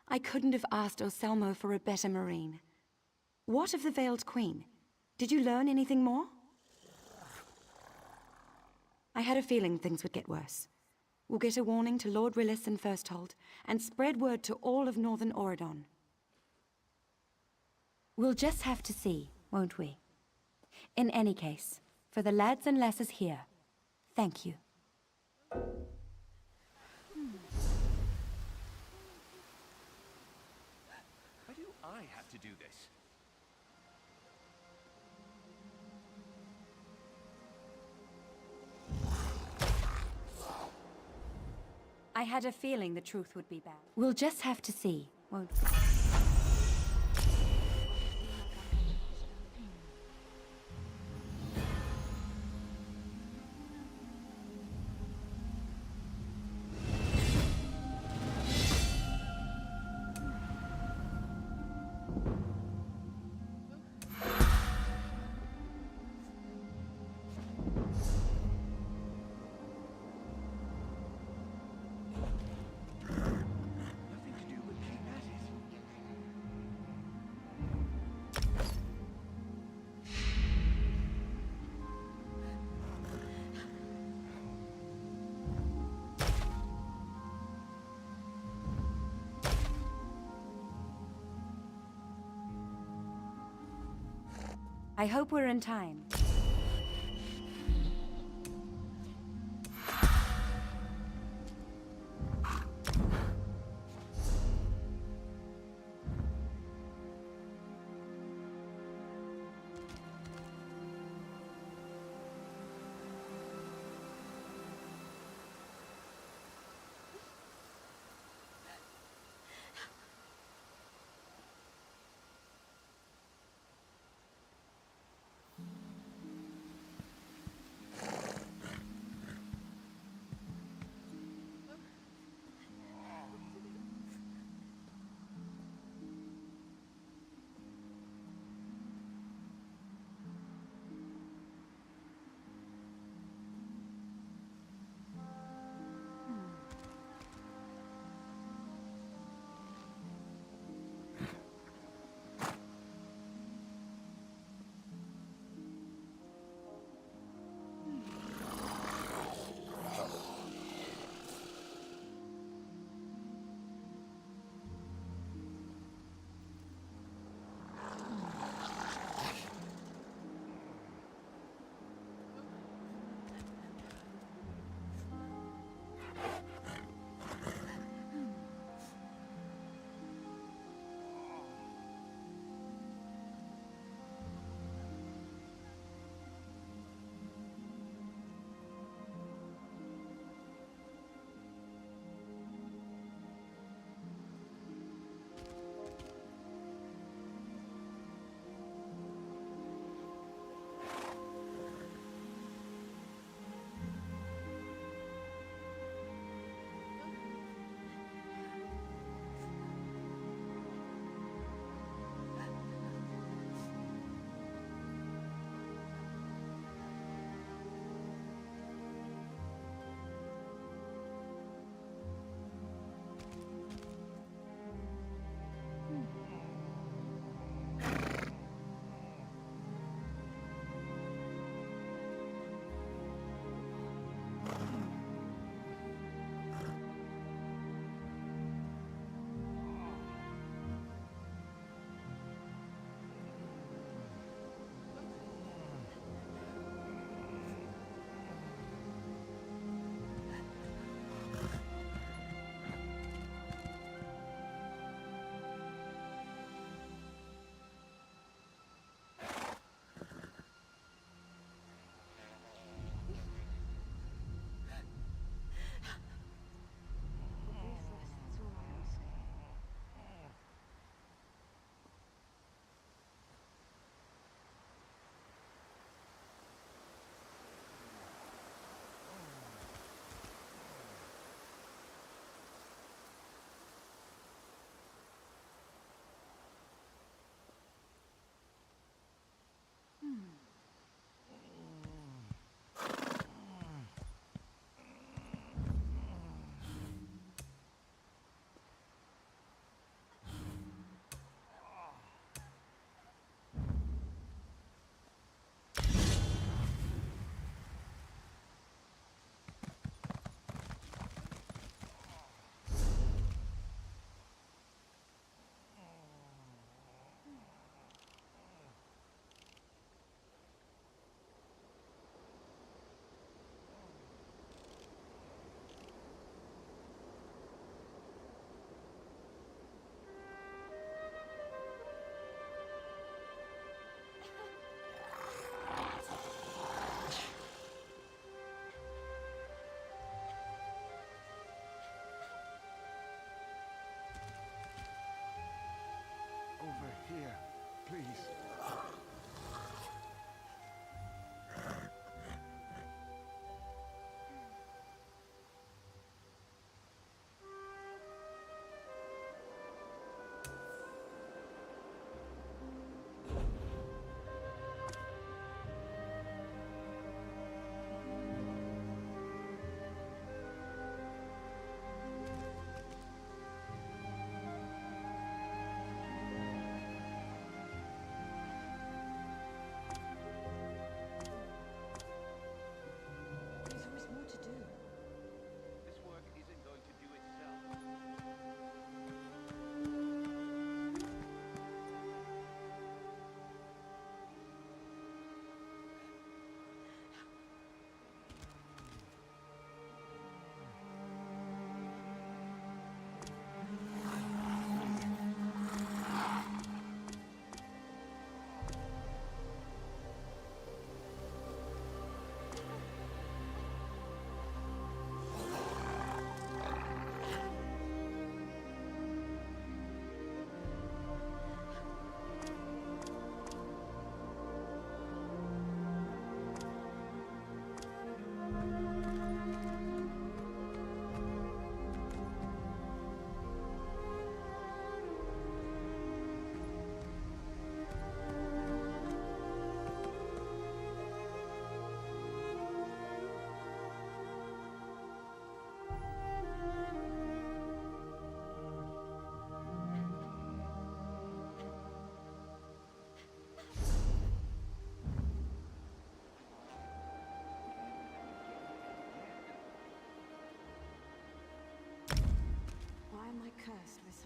I couldn't have asked Oselmo for a better marine. What of the Veiled Queen? Did you learn anything more? I had a feeling things would get worse. We'll get a warning to Lord Rillis and Firsthold, and spread word to all of Northern Oregon. We'll just have to see, won't we? In any case, for the lads and lasses here, thank you. Why do I have to do this? I had a feeling the truth would be bad. We'll just have to see, won't we? I hope we're in time.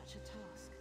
such a task.